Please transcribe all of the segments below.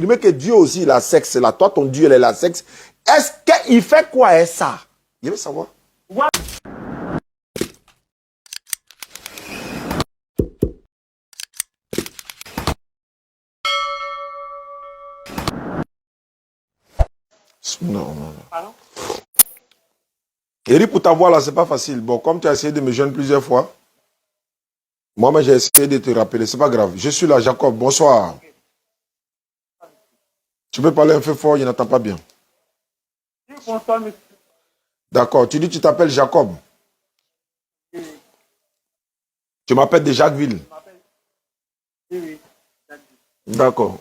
confirmer que Dieu aussi, il a sexe là. Toi, ton Dieu, il a sexe. Est-ce qu'il fait quoi, est ça? Je veux savoir. Ouais. Non, non, non. Pardon? Eric, pour ta voix là, c'est pas facile. Bon, comme tu as essayé de me joindre plusieurs fois, moi, j'ai essayé de te rappeler. C'est pas grave. Je suis là, Jacob. Bonsoir. Tu peux parler un peu fort, il n'entend pas bien. Oui, bonsoir, monsieur. D'accord. Tu dis que tu t'appelles Jacob. Oui, Tu m'appelles de Jacquesville. je m'appelle. Oui. D'accord.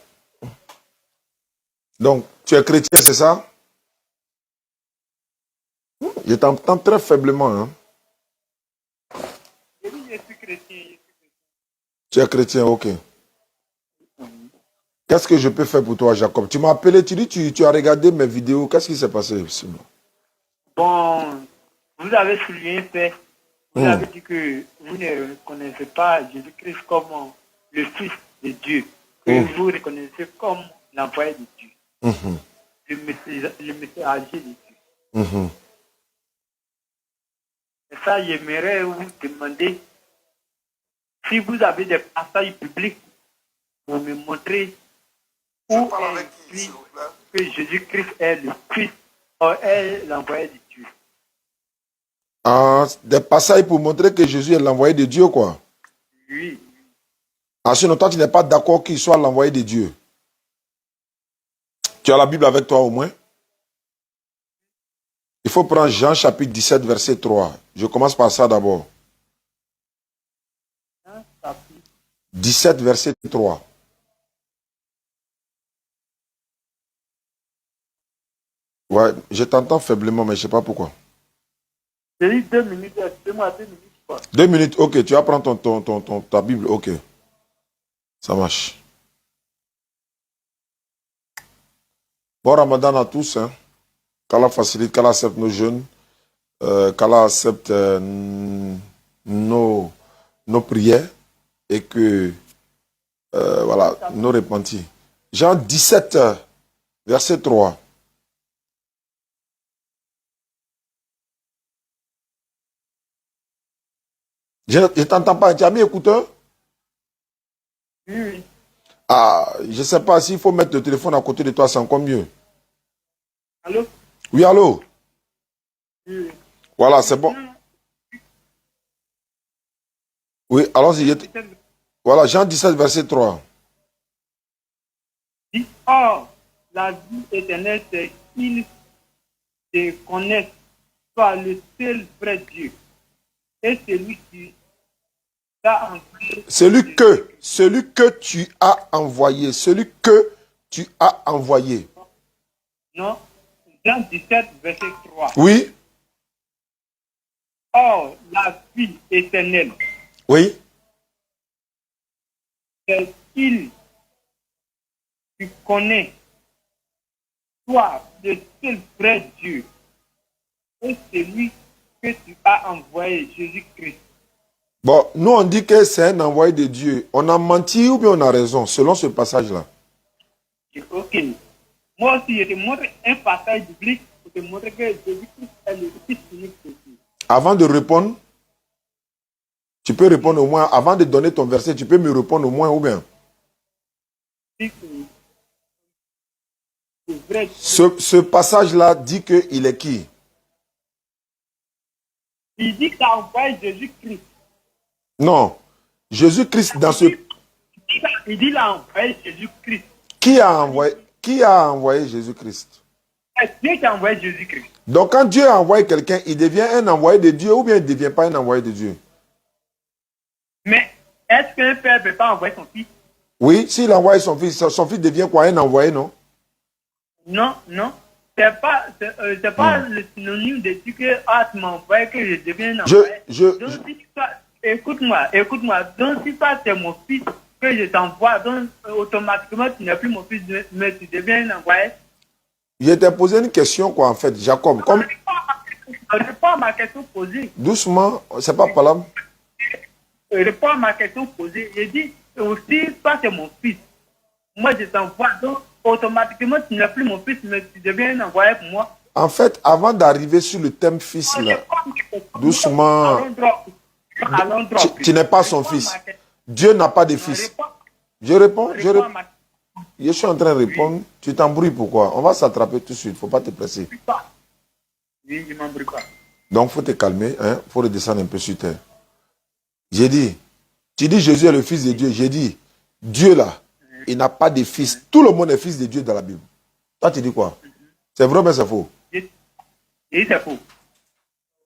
Donc, tu es chrétien, c'est ça? Je t'entends très faiblement. Hein? Oui, je suis chrétien. Tu es chrétien, ok. Qu'est-ce que je peux faire pour toi, Jacob? Tu m'as appelé, tu dis tu as regardé mes vidéos. Qu'est-ce qui s'est passé, Simon? Bon, vous avez souligné un fait. Vous avez dit que vous ne reconnaissez pas Jésus-Christ comme le Fils de Dieu, que vous reconnaissez comme l'envoyé de Dieu, le messager de Dieu. Et ça, j'aimerais vous demander si vous avez des passages publics pour me montrer où est écrit que Jésus-Christ est le Fils, est l'envoyé de Dieu. Ah, des passages pour montrer que Jésus est l'envoyé de Dieu, quoi. Oui. Ah, sinon, toi, tu n'es pas d'accord qu'il soit l'envoyé de Dieu. Tu as la Bible avec toi au moins? Il faut prendre Jean chapitre 17, verset 3. Je commence par ça d'abord. 17, verset 3. Ouais, je t'entends faiblement, mais je ne sais pas pourquoi. J'ai eu 2 minutes, excusez-moi, 2 minutes. Quoi. 2 minutes, ok, tu vas prendre ta Bible, ok. Ça marche. Bon Ramadan à tous, hein. Qu'Allah facilite, qu'Allah accepte nos jeûnes, qu'Allah accepte nos prières et que, voilà, nos repentis. Jean 17, verset 3. Je ne t'entends pas, tu as mis écouteur? Oui. Ah, je ne sais pas s'il faut mettre le téléphone à côté de toi, c'est encore mieux. Allô? Oui, allô? Oui. Voilà, c'est bon. Oui, allons-y. Voilà, Jean 17, verset 3. Or, la vie éternelle, c'est qu'ils te connaissent, toi le seul vrai Dieu, et celui qui t'a envoyé. Celui que tu as envoyé, celui que tu as envoyé. Non, Jean 17, verset 3. Oui. Or, la vie éternelle, Oui. c'est qu'il tu connais, toi, le seul vrai Dieu, et celui que tu as envoyé, Jésus-Christ. Bon, nous on dit que c'est un envoyé de Dieu. On a menti ou bien on a raison, selon ce passage-là. Ok. Moi aussi, je te montre un passage biblique pour te montrer que Jésus-Christ est le Fils unique de Dieu. Avant de répondre, tu peux répondre au moins, avant de donner ton verset, tu peux me répondre au moins ou bien. Ce passage-là dit qu'il est qui? Il dit qu'il a envoyé Jésus-Christ. Non. Jésus-Christ dans ce... Il dit qu'il a envoyé Jésus-Christ. Qui a envoyé Jésus-Christ? C'est Dieu qui a envoyé Jésus-Christ. Donc quand Dieu a envoyé quelqu'un, il devient un envoyé de Dieu ou bien il ne devient pas un envoyé de Dieu? Mais est-ce qu'un père ne peut pas envoyer son fils? Oui, s'il envoie son fils devient quoi? Un envoyé, non? Non, non. C'est pas le synonyme de dire que tu m'as envoyé que je deviens un envoyé. Donc, si toi, écoute-moi. Donc, si toi, c'est mon fils que je t'envoie, donc automatiquement, tu n'es plus mon fils, mais tu deviens un envoyé. Je t'ai posé une question, quoi, en fait, Jacob. Comme... Réponds à ma question posée. Doucement, c'est pas parlable. Réponds à ma question posée. Je dis aussi, toi, c'est mon fils. Moi, je t'envoie, donc automatiquement, tu n'es plus mon fils, mais tu deviens envoyé pour moi. En fait, avant d'arriver sur le thème fils, là, doucement, tu n'es pas son fils. Dieu n'a pas de fils. Je réponds. Je suis en train de répondre. Tu t'embrouilles pourquoi? On va s'attraper tout de suite. Il ne faut pas te presser. Oui, je ne m'embrouille pas. Donc, il faut te calmer. Il faut redescendre un peu sur terre. J'ai dit, tu dis Jésus est le fils de Dieu. J'ai dit, Dieu là, il n'a pas de fils. Tout le monde est fils de Dieu dans la Bible. Toi, tu dis quoi? C'est vrai mais c'est faux? Oui, c'est faux.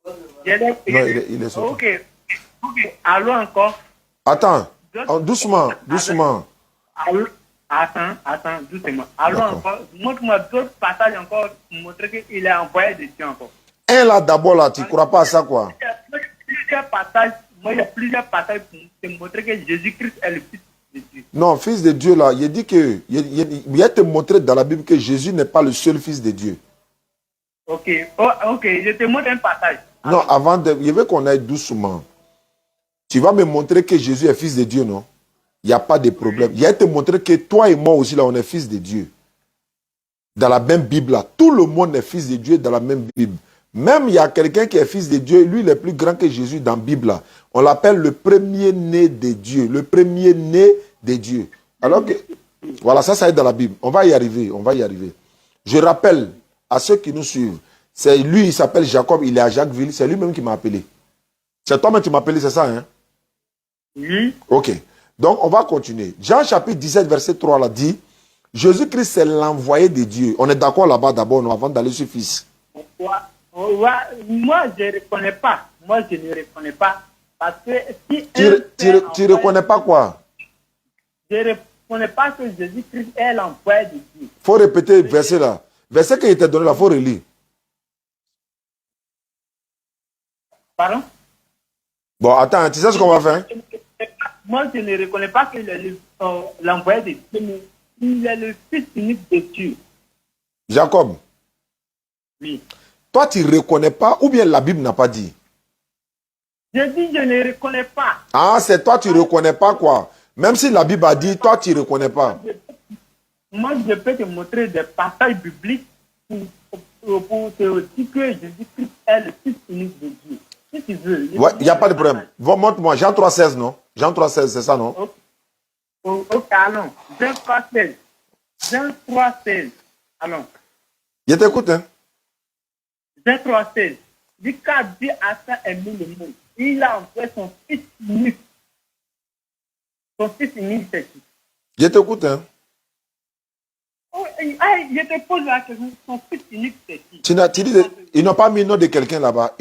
Non, il est sorti. Ok. Allons encore. Attends. Doucement. Attends, doucement. Allons encore. Montre-moi d'autres passages encore pour montrer qu'il est envoyé de Dieu encore. Un là, d'abord là, tu ne crois pas à ça quoi? Il y a plusieurs passages pour te montrer que Jésus-Christ est le fils de Dieu. Non, fils de Dieu là, il dit que, il y a te montrer dans la Bible que Jésus n'est pas le seul fils de Dieu. Ok, je te montre un passage. Non, je veux qu'on aille doucement. Tu vas me montrer que Jésus est fils de Dieu, non? Il n'y a pas de problème. Il y a te montrer que toi et moi aussi, là, on est fils de Dieu. Dans la même Bible, là, tout le monde est fils de Dieu dans la même Bible. Même il y a quelqu'un qui est fils de Dieu, lui, il est plus grand que Jésus dans la Bible, là. On l'appelle le premier-né de Dieu. Le premier-né de Dieu. Alors que, voilà, ça est dans la Bible. On va y arriver. Je rappelle à ceux qui nous suivent, c'est lui, il s'appelle Jacob, il est à Jacquesville, c'est lui-même qui m'a appelé. C'est toi-même qui m'as appelé, c'est ça, hein? Oui. Ok. Donc, on va continuer. Jean chapitre 17, verset 3, là, dit, Jésus-Christ, c'est l'envoyé de Dieu. On est d'accord là-bas d'abord, avant d'aller sur Fils. Moi, je ne reconnais pas. Je ne reconnais pas. Parce que si tu ne reconnais pas quoi? Je ne reconnais pas que Jésus-Christ est l'envoyé de Dieu. Il faut répéter le verset là. Verset qu'il t'a donné là, il faut relire. Pardon? Bon, attends, tu sais ce qu'on va faire? Moi, je ne reconnais pas qu'il est l'envoyé de Dieu, mais il est le fils unique de Dieu. Jacob. Oui. Toi, tu ne reconnais pas ou bien la Bible n'a pas dit? Je dis, je ne reconnais pas. Ah, c'est toi, tu ne reconnais pas quoi? Même si la Bible a dit, toi, tu ne reconnais pas. Moi, je peux te montrer des passages bibliques pour te dire que Jésus-Christ est le fils unique de Dieu. Si tu veux. Ouais, il n'y a pas de problème. Montre-moi, Jean 3,16, non? Jean 3,16, c'est ça, non? Ok, allons. Jean 3,16. Jean 3,16. Allons. Je t'écoute, hein? Jean 3,16. Dit car Dieu a tant aimé le monde. Il a envoyé son fils unique. Son fils unique, c'est qui? Je t'écoute, hein? Je te pose la question, son fils unique, c'est qui? Tu dis, ils n'ont pas mis le nom de quelqu'un là-bas.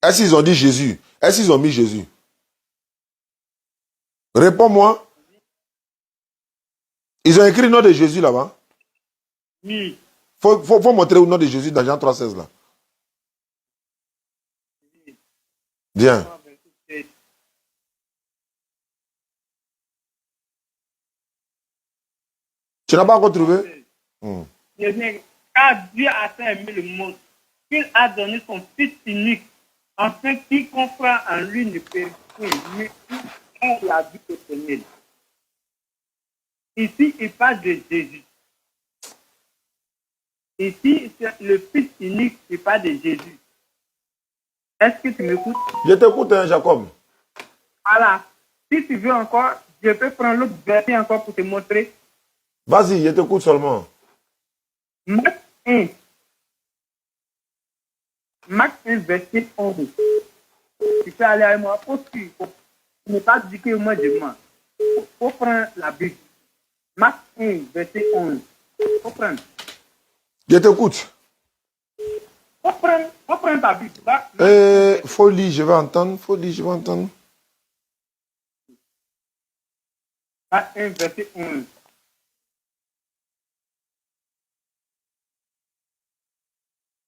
Est-ce qu'ils ont dit Jésus? Est-ce qu'ils ont mis Jésus? Réponds-moi. Ils ont écrit le nom de Jésus là-bas? Oui. Faut montrer le nom de Jésus dans Jean 3,16 là. Bien. Tu n'as pas encore trouvé? Car Dieu a tant aimé le monde qu'il a donné son fils unique, afin qu'il confère en lui ne périsse point, mais qu'il ait la vie éternelle. Ici, il parle de Jésus. Ici, c'est le fils unique qui parle de Jésus. Est-ce que tu m'écoutes? Je t'écoute, hein, Jacob. Voilà. Si tu veux encore, je peux prendre l'autre verset encore pour te montrer. Vas-y, je t'écoute seulement. Marc 1. Marc 1, verset 11. Tu peux aller avec moi. Pour ne pas dire que moi je mens. Il faut prendre la Bible. Marc 1, verset 11. Il faut prendre. Je t'écoute. Faut prendre ta Bible. Folie, je vais entendre. Marc 1, verset 11.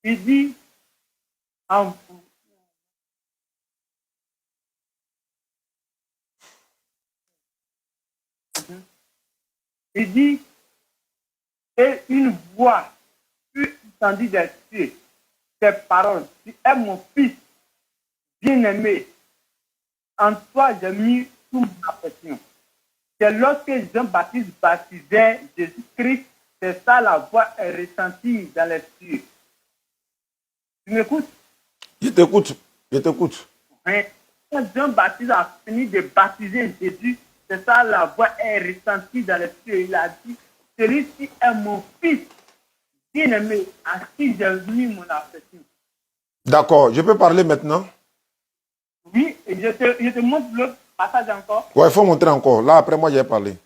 Il dit, et une voix fut entendue des cieux, ces paroles, tu es mon fils bien-aimé, en toi j'ai mis toute ma affection. C'est lorsque Jean-Baptiste baptisait Jésus-Christ, c'est ça la voix est ressentie dans les cieux. Tu m'écoutes? Je t'écoute. Je t'écoute. Quand Jean-Baptiste a fini de baptiser Jésus, c'est ça la voix est ressentie dans les cieux. Il a dit, celui-ci est mon fils bien-aimé, à qui j'ai mis mon affection. D'accord. Je peux parler maintenant? Oui, et je te montre l'autre passage encore. Ouais, il faut montrer encore. Là, après moi, j'ai parlé.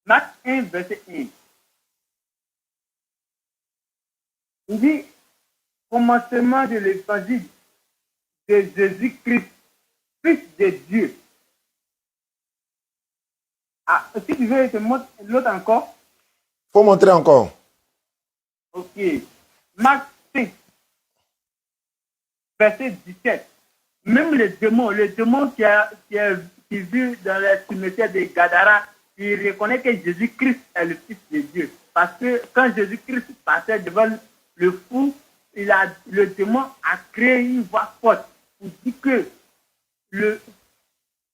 Marc 1, verset 1. Il dit, commencement de l'évangile de Jésus-Christ, Fils de Dieu. Ah, si tu veux, je te montre l'autre encore. Il faut montrer encore. Ok. Marc 5, verset 17. Même le démon qui vit dans les cimetières de Gadara, il reconnaît que Jésus-Christ est le Fils de Dieu. Parce que quand Jésus-Christ passait devant le fou, le démon a créé une voix forte pour dire que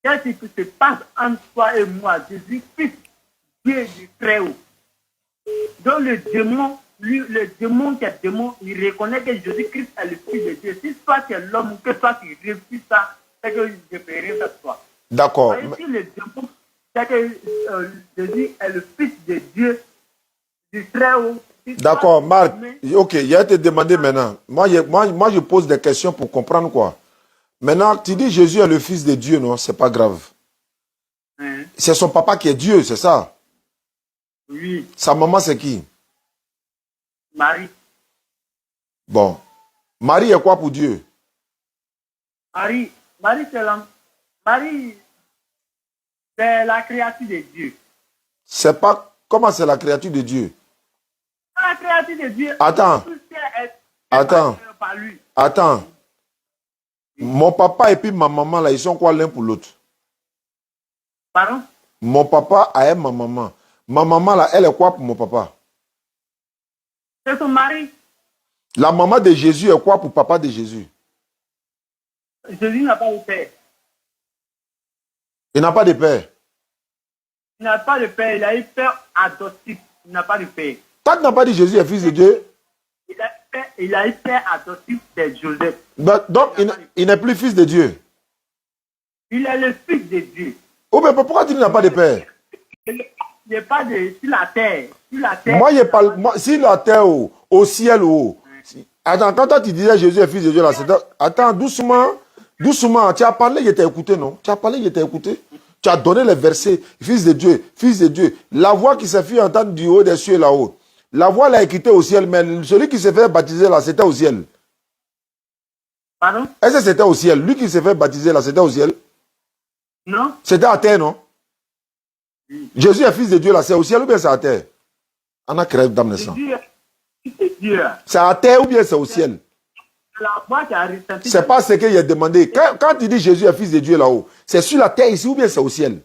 qu'est-ce qui se passe entre toi et moi, Jésus-Christ, Dieu du Très-Haut. Donc le démon qui est démon, il reconnaît que Jésus-Christ est le Fils de Dieu. Si toi tu es l'homme ou que toi tu refuses ça, c'est que je ne peux rien faire toi. D'accord. Si le démon, c'est que Jésus est le Fils de Dieu du Très-Haut. D'accord, Marc. Ok, je vais te demander maintenant. Moi, je pose des questions pour comprendre quoi. Maintenant, tu dis Jésus est le Fils de Dieu, non? C'est pas grave. C'est son papa qui est Dieu, c'est ça? Oui. Sa maman, c'est qui? Marie. Bon. Marie est quoi pour Dieu? Marie, c'est la créature de Dieu. C'est pas... Comment c'est la créature de Dieu? La créature de Dieu. Attends. Attends. Mon papa et puis ma maman, là, ils sont quoi l'un pour l'autre? Pardon? Mon papa a ma maman. Ma maman, là, elle est quoi pour mon papa? C'est son mari. La maman de Jésus est quoi pour papa de Jésus? Jésus n'a pas de père. Il n'a pas de père. Il n'a pas de père. Il a eu père adoptif. Il n'a pas de père. Toi, tu n'as pas dit Jésus est fils de Dieu? Il a eu père adoptif, c'est Joseph. Donc, il n'est plus fils de Dieu. Il est le fils de Dieu. Oh, mais pourquoi tu n'as pas de père? Il n'est pas de sur la terre. Sur la terre. Moi, je parle. Si la terre, au ciel, Attends, quand toi, tu disais Jésus est fils de Dieu, là, attends, doucement. Doucement. Tu as parlé, je t'ai écouté, non? Tu as parlé, je t'ai écouté. Tu as donné les versets. Fils de Dieu, fils de Dieu. La voix qui s'est fait entendre du haut des cieux là-haut. La voix l'a écouté au ciel, mais celui qui s'est fait baptiser là, c'était au ciel. Pardon? Est-ce que c'était au ciel? Lui qui s'est fait baptiser là, c'était au ciel? Non. C'était à terre, non? Oui. Jésus est fils de Dieu là, c'est au ciel ou bien c'est à terre? On a créé d'âme naissante. C'est à terre ou bien c'est au ciel? C'est pas ce qu'il a demandé. Quand tu dis Jésus est fils de Dieu là-haut, c'est sur la terre ici ou bien c'est au ciel?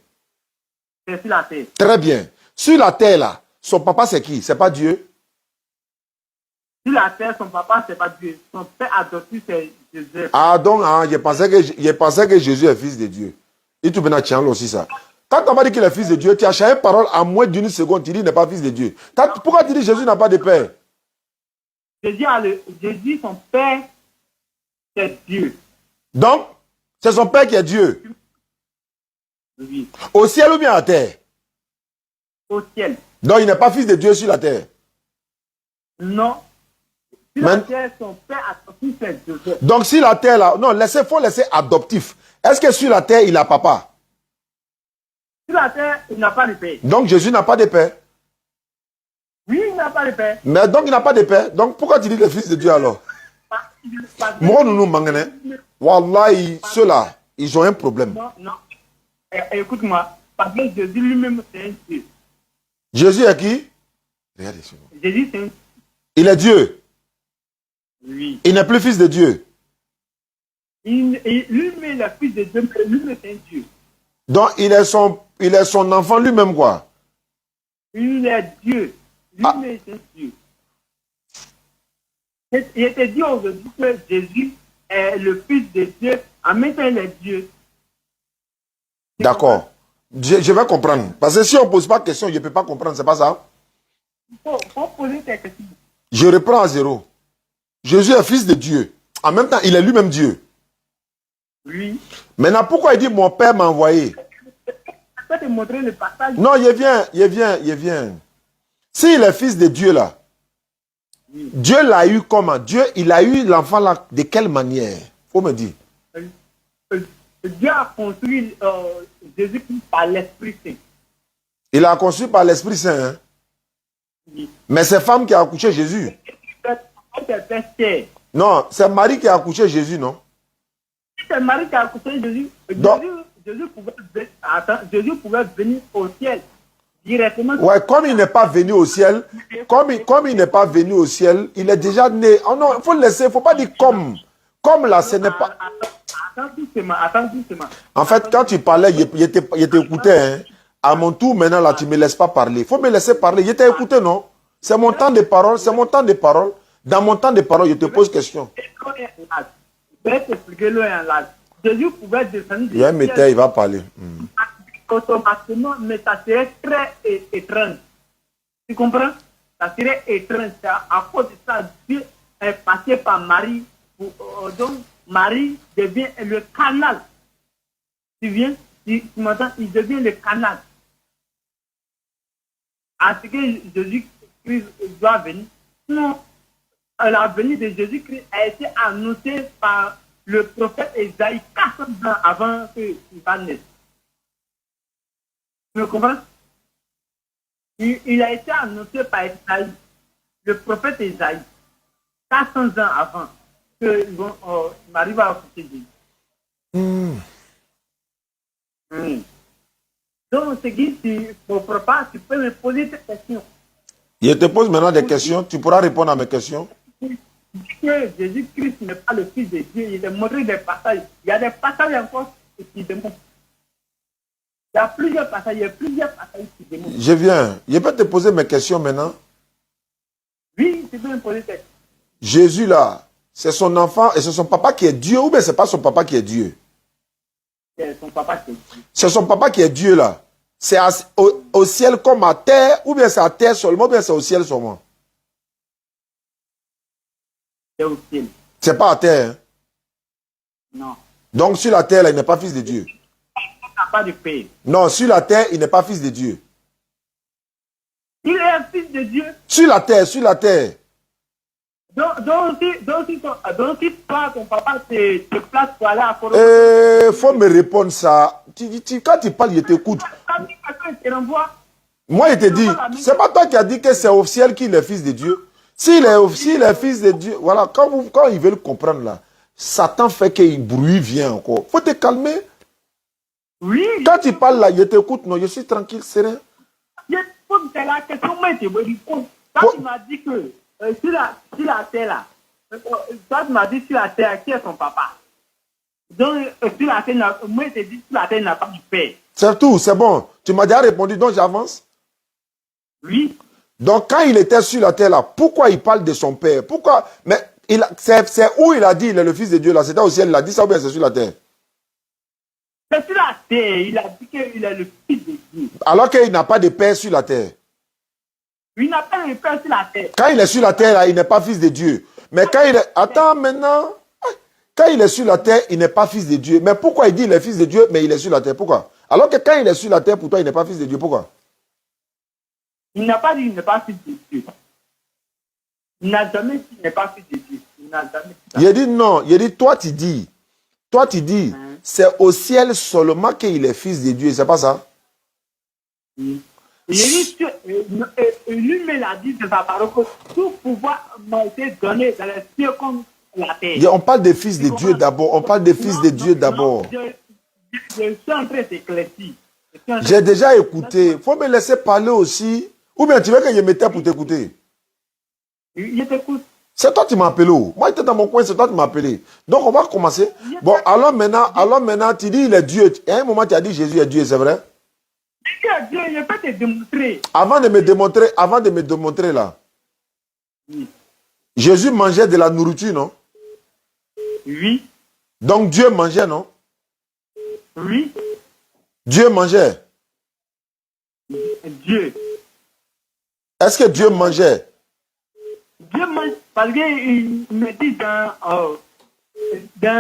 C'est sur la terre. Très bien. Sur la terre là, son papa c'est qui? C'est pas Dieu? Sur la terre, son papa c'est pas Dieu. Son père adoptif c'est Jésus. Ah donc, je pensais que Jésus est fils de Dieu. Et tu peux tiens aussi ça. Quand tu m'as dit qu'il est fils de Dieu, tu as changé parole en moins d'une seconde, tu dis qu'il n'est pas fils de Dieu. Pourquoi tu dis Jésus n'a pas de père? Jésus, son père, c'est Dieu. Donc, c'est son père qui est Dieu. Oui. Au ciel ou bien à terre? Au ciel. Donc, il n'est pas fils de Dieu sur la terre? Non. Sur la terre, son père adoptif, c'est Joseph. Donc, sur la terre, là, non, il faut laisser adoptif. Est-ce que sur la terre, il a papa? Sur la terre, il n'a pas de père. Donc, Jésus n'a pas de père? Oui, il n'a pas de père. Mais donc, il n'a pas de père. Donc, pourquoi tu dis le fils de Dieu alors? Moi, nous mangane. Wallahi, ceux-là, ils ont un problème. Non, non. Écoute-moi. Parce que Jésus lui-même, c'est un Dieu. Jésus est qui? Regardez sur moi. Jésus, c'est un Dieu. Il est Dieu. Oui. Il n'est plus fils de Dieu. Lui-même, il est fils de Dieu, mais lui-même, c'est un Dieu. Donc, il est son enfant lui-même, quoi. Il est Dieu. Lui-même, c'est un Dieu. Il te dit aujourd'hui que Jésus est le fils de Dieu. En même temps, il est Dieu. D'accord. Je vais comprendre. Parce que si on ne pose pas de question, je ne peux pas comprendre. C'est pas ça? Faut poser tes questions. Je reprends à zéro. Jésus est fils de Dieu. En même temps, il est lui-même Dieu. Oui. Maintenant, pourquoi il dit mon père m'a envoyé? Je peux te montrer le passage. Non, il vient. S'il est fils de Dieu là, oui. Dieu l'a eu comment? Dieu, il a eu l'enfant là de quelle manière? Faut me dire. Dieu a construit Jésus-Christ par l'Esprit Saint. Il a construit par l'Esprit Saint. Hein? Oui. Mais c'est femme qui a accouché Jésus. Non, c'est Marie qui a accouché Jésus, non? C'est Marie qui a accouché Jésus. Donc, Jésus pouvait venir au ciel directement. Ouais, comme il n'est pas venu au ciel, comme il n'est pas venu au ciel, il est déjà né. Oh non, il faut le laisser, il ne faut pas dire comme. Comme là, ce n'est pas... Attends doucement. En fait, quand tu parlais, il t'écoutait. Hein. À mon tour, maintenant, là, tu ne me laisses pas parler. Il faut me laisser parler. Il t'a écouté, non? C'est mon temps de parole, c'est mon temps de parole. Dans mon temps de parole, je te pose question. Je vais t'expliquer le en Jésus pouvait descendre. Il y a un métier, il va parler. Automatiquement, mais ça serait très étrange. Tu comprends? Ça serait étrange. À cause de ça, Dieu est passé par Marie. Donc, Marie devient le canal. Tu viens? Tu m'entends? Il devient le canal. À ce que Jésus-Christ doit venir. Sinon, la venue de Jésus-Christ a été annoncée par le prophète Esaïe 400 ans avant qu'il va naître. Tu me comprends? Il a été annoncé par Esaïe, le prophète Esaïe, 400 ans avant que Marie va accoucher Jésus. Donc, ce qui tu ne comprends pas, tu peux me poser tes questions. Je te pose maintenant des questions, tu pourras répondre à mes questions. Que Jésus-Christ n'est pas le Fils de Dieu, il a montré des passages. Il y a des passages encore qui démontrent. Il y a plusieurs passages qui démontrent. Je viens. Je peux te poser mes questions maintenant? Oui, tu peux me poser tes questions. Jésus là, c'est son enfant et c'est son papa qui est Dieu ou bien c'est pas son papa qui est Dieu? C'est son papa qui est Dieu. C'est son papa qui est Dieu là. C'est au ciel comme à terre ou bien c'est à terre seulement ou bien c'est au ciel seulement? C'est au ciel. C'est pas à terre. Hein? Non. Donc sur la terre là, il n'est pas fils de Dieu. Il n'a pas de père. Non, sur la terre, il n'est pas fils de Dieu. Il est un fils de Dieu. Sur la terre, sur la terre. Donc si toi, ton papa te place pour aller à Koro. Faut me répondre ça. Quand tu parles, je t'écoute. Moi, je te dis, c'est pas toi qui as dit que c'est au ciel qu'il est fils de Dieu. S'il est fils de Dieu, voilà, quand ils veulent comprendre là, Satan fait que bruit vient encore. Faut te calmer. Oui. Quand tu parles là, je t'écoute, non, je suis tranquille, serein. Quand tu m'as dit que sur la terre là, toi tu m'as dit sur la terre, qui est son papa? Donc sur la terre, moi je t'ai dit sur la terre, il n'a pas de père. C'est tout, c'est bon. Tu m'as déjà répondu, donc j'avance. Oui. Donc quand il était sur la terre là, pourquoi il parle de son père? Pourquoi? Mais c'est où il a dit il est le fils de Dieu là? C'était au ciel, il a dit ça ou bien c'est sur la terre? C'est sur la terre, il a dit qu'il est le fils de Dieu. Alors qu'il n'a pas de père sur la terre. Il n'a pas de père sur la terre. Quand il est sur la terre là, il n'est pas fils de Dieu. Mais quand il est... Attends maintenant. Quand il est sur la terre, il n'est pas fils de Dieu. Mais pourquoi il dit il est fils de Dieu, mais il est sur la terre? Pourquoi? Alors que quand il est sur la terre, pour toi, il n'est pas fils de Dieu. Pourquoi? Il n'a pas dit qu'il n'est pas fils de Dieu. Il n'a jamais dit qu'il n'est pas fils de Dieu. Il n'a jamais dit ça. Il a dit non. Il a dit, toi tu dis, c'est au ciel seulement qu'il est fils de Dieu. C'est pas ça? Oui. Lui-même l'a dit de sa parole que tout pouvoir m'a été donné dans les cieux comme la terre. On parle des fils de Dieu d'abord. On parle des fils de Dieu d'abord. Je suis en train d'éclaircir. J'ai déjà écouté. Il faut me laisser parler aussi. Ou bien tu veux que je me taise pour t'écouter? Je t'écoute. C'est toi qui m'as appelé. Moi, j'étais dans mon coin, c'est toi qui m'as appelé. Donc, on va commencer. Bon, alors maintenant, tu dis il est Dieu. À un moment, tu as dit Jésus est Dieu, c'est vrai? Dieu, je peux te démontrer. Avant de me démontrer là, oui. Jésus mangeait de la nourriture, non? Oui. Donc Dieu mangeait, non? Oui. Dieu mangeait. Dieu. Est-ce que Dieu mangeait? Dieu mange, parce qu'il me dit dans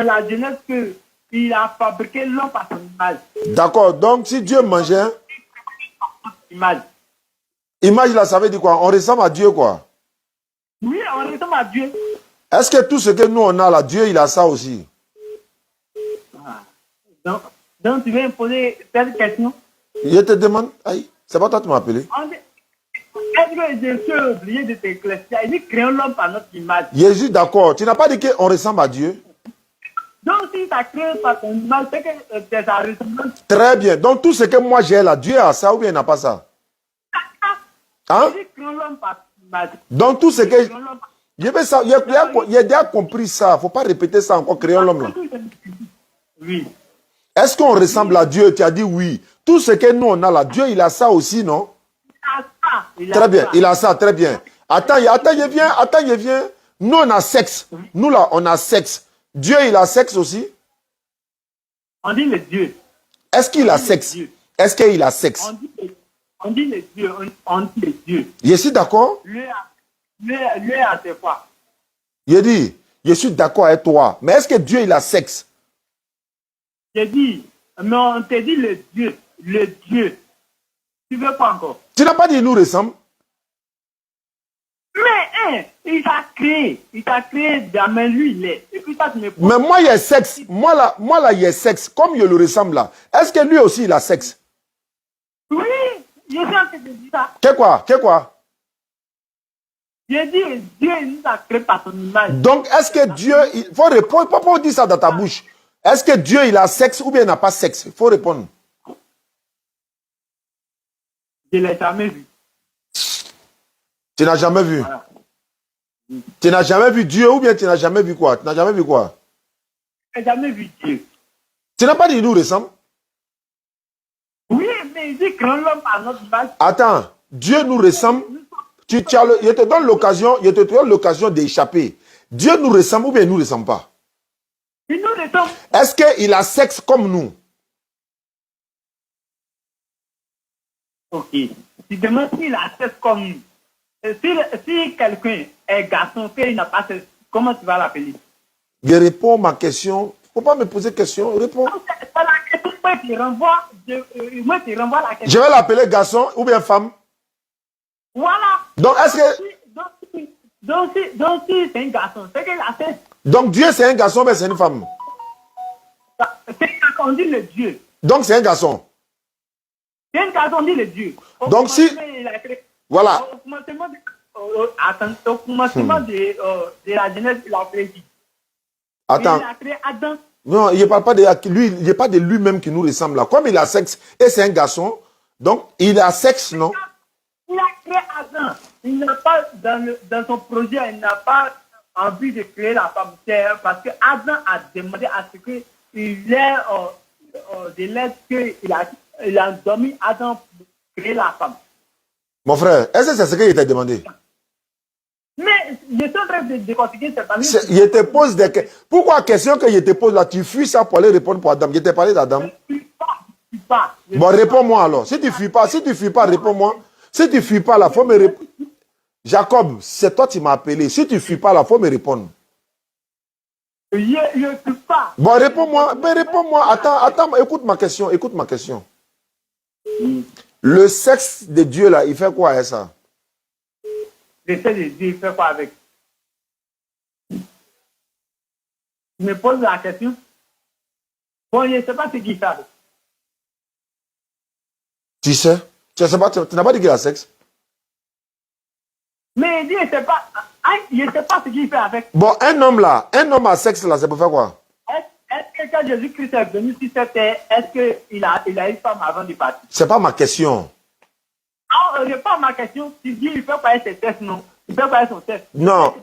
la Genèse qu'il a fabriqué l'homme par son image. D'accord, donc si Dieu mangeait, Image. image là, ça veut dire quoi? On ressemble à Dieu, quoi. Oui, on ressemble à Dieu. Est-ce que tout ce que nous on a là, Dieu il a ça aussi? Donc tu veux me poser cette question? Je te demande, aïe, c'est pas toi qui m'as appelé. Est-ce que je suis obligé de t'éclaircir? Il dit créons l'homme par notre image. Jésus, d'accord. Tu n'as pas dit qu'on ressemble à Dieu? Donc si tu as créé par ton image, c'est que c'est sa ressemblance. Très bien. Donc tout ce que moi j'ai là, Dieu a ça ou bien il n'a pas ça? Hein? Il dit créons l'homme par ton image. Donc tout ce que... J'ai déjà compris ça. Il ne faut pas répéter ça encore, créons l'homme là. Oui. Est-ce qu'on ressemble à Dieu? Tu as dit oui. Tout ce que nous on a là, Dieu il a ça aussi, non? Très bien, il a ça, très bien. Attends, je viens. Nous on a sexe. Nous là, on a sexe. Dieu il a sexe aussi? On dit le Dieu. Est-ce qu'il a sexe? Est-ce qu'il a sexe? On dit le Dieu. On dit le Dieu. Je suis d'accord? Lui a ses fois. Je dis, je suis d'accord avec toi. Mais est-ce que Dieu il a sexe? J'ai dit, mais on te dit le Dieu. Le Dieu. Tu veux quoi encore? Tu n'as pas dit nous ressemble? Mais il t'a créé. Il t'a créé, mais lui il est. Et puis ça, tu me poses. Mais moi il y a sexe. Moi là il y a sexe. Comme je le ressemble là. Est-ce que lui aussi il a sexe? Oui, je suis en train de dire ça. Qu'est quoi? Qu'est quoi? J'ai dit, Dieu nous a créé par son image. Donc est-ce que Dieu... Il faut répondre. Il ne faut pas dire ça dans ta bouche. Est-ce que Dieu il a sexe ou bien il n'a pas sexe? Il faut répondre. Je ne l'ai jamais vu. Tu n'as jamais vu? Voilà. Tu n'as jamais vu Dieu ou bien tu n'as jamais vu quoi? Tu n'as jamais vu quoi? Je n'ai jamais vu Dieu. Tu n'as pas dit nous ressemble? Oui, mais il dit créons l'homme par notre image. Attends, Dieu nous ressemble. Je te donne l'occasion d'échapper. Dieu nous ressemble ou bien il ne nous ressemble pas? Il nous ressemble. Est-ce qu'il a sexe comme nous? Ok. Tu demandes s'il a sexe comme nous. Si quelqu'un est garçon, qu'il n'a pas sexe, comment tu vas l'appeler? Je réponds à ma question. Il ne faut pas me poser de question. Réponds. C'est la question. Moi, tu renvoies la question. Je vais l'appeler garçon ou bien femme. Voilà. Donc, est-ce que... Donc, si c'est un garçon, c'est qu'il a sexe. Donc, Dieu, c'est un garçon, mais c'est une femme. C'est on dit le Dieu. Donc, c'est un garçon. C'est un garçon, on dit le Dieu. Donc, si... Voilà. Au commencement de la Genèse, il a créé qui? Attends. Il a créé Adam. Non, il ne parle pas de lui. Il n'est pas de lui-même qui nous ressemble là. Comme il a sexe et c'est un garçon, donc il a sexe, non? Il a créé Adam. Il n'a pas, dans son projet, il n'a pas envie de créer la femme. C'est parce que Adam a demandé à ce qu'il ait de l'aide qu'il a dormi Adam pour créer la femme. Mon frère, est-ce que c'est ce qu'il t'a demandé? Mais je suis en train de décortiquer cette famille. Je te pose des questions. Pourquoi la question que je te pose là, tu fuis ça pour aller répondre pour Adam? Je t'ai parlé d'Adam. Je ne fuis pas. Bon, réponds-moi alors. Si tu ne fuis pas, réponds-moi. Si tu ne fuis pas là, il faut me répondre. Jacob, c'est toi qui m'as appelé. Si tu ne fuis pas là, il faut me répondre. Je ne fuis pas. Bon, réponds-moi. Mais réponds-moi. Attends, écoute ma question. Le sexe de Dieu là, il fait quoi avec ça? Le sexe de Dieu, il fait quoi avec? Tu me poses la question. Bon, je ne sais pas ce qu'il fait avec. Tu sais? Tu n'as pas dit qu'il a sexe? Mais il dit, je ne sais pas ce qu'il fait avec. Bon, un homme à sexe là, c'est pour faire quoi? Est-ce que quand Jésus-Christ est venu sur cette terre, est-ce qu'il a une femme avant de partir? C'est pas ma question. Non, je pas ma question. Tu dis, il fait pas ses tests, non? Il fait pas son test. Non.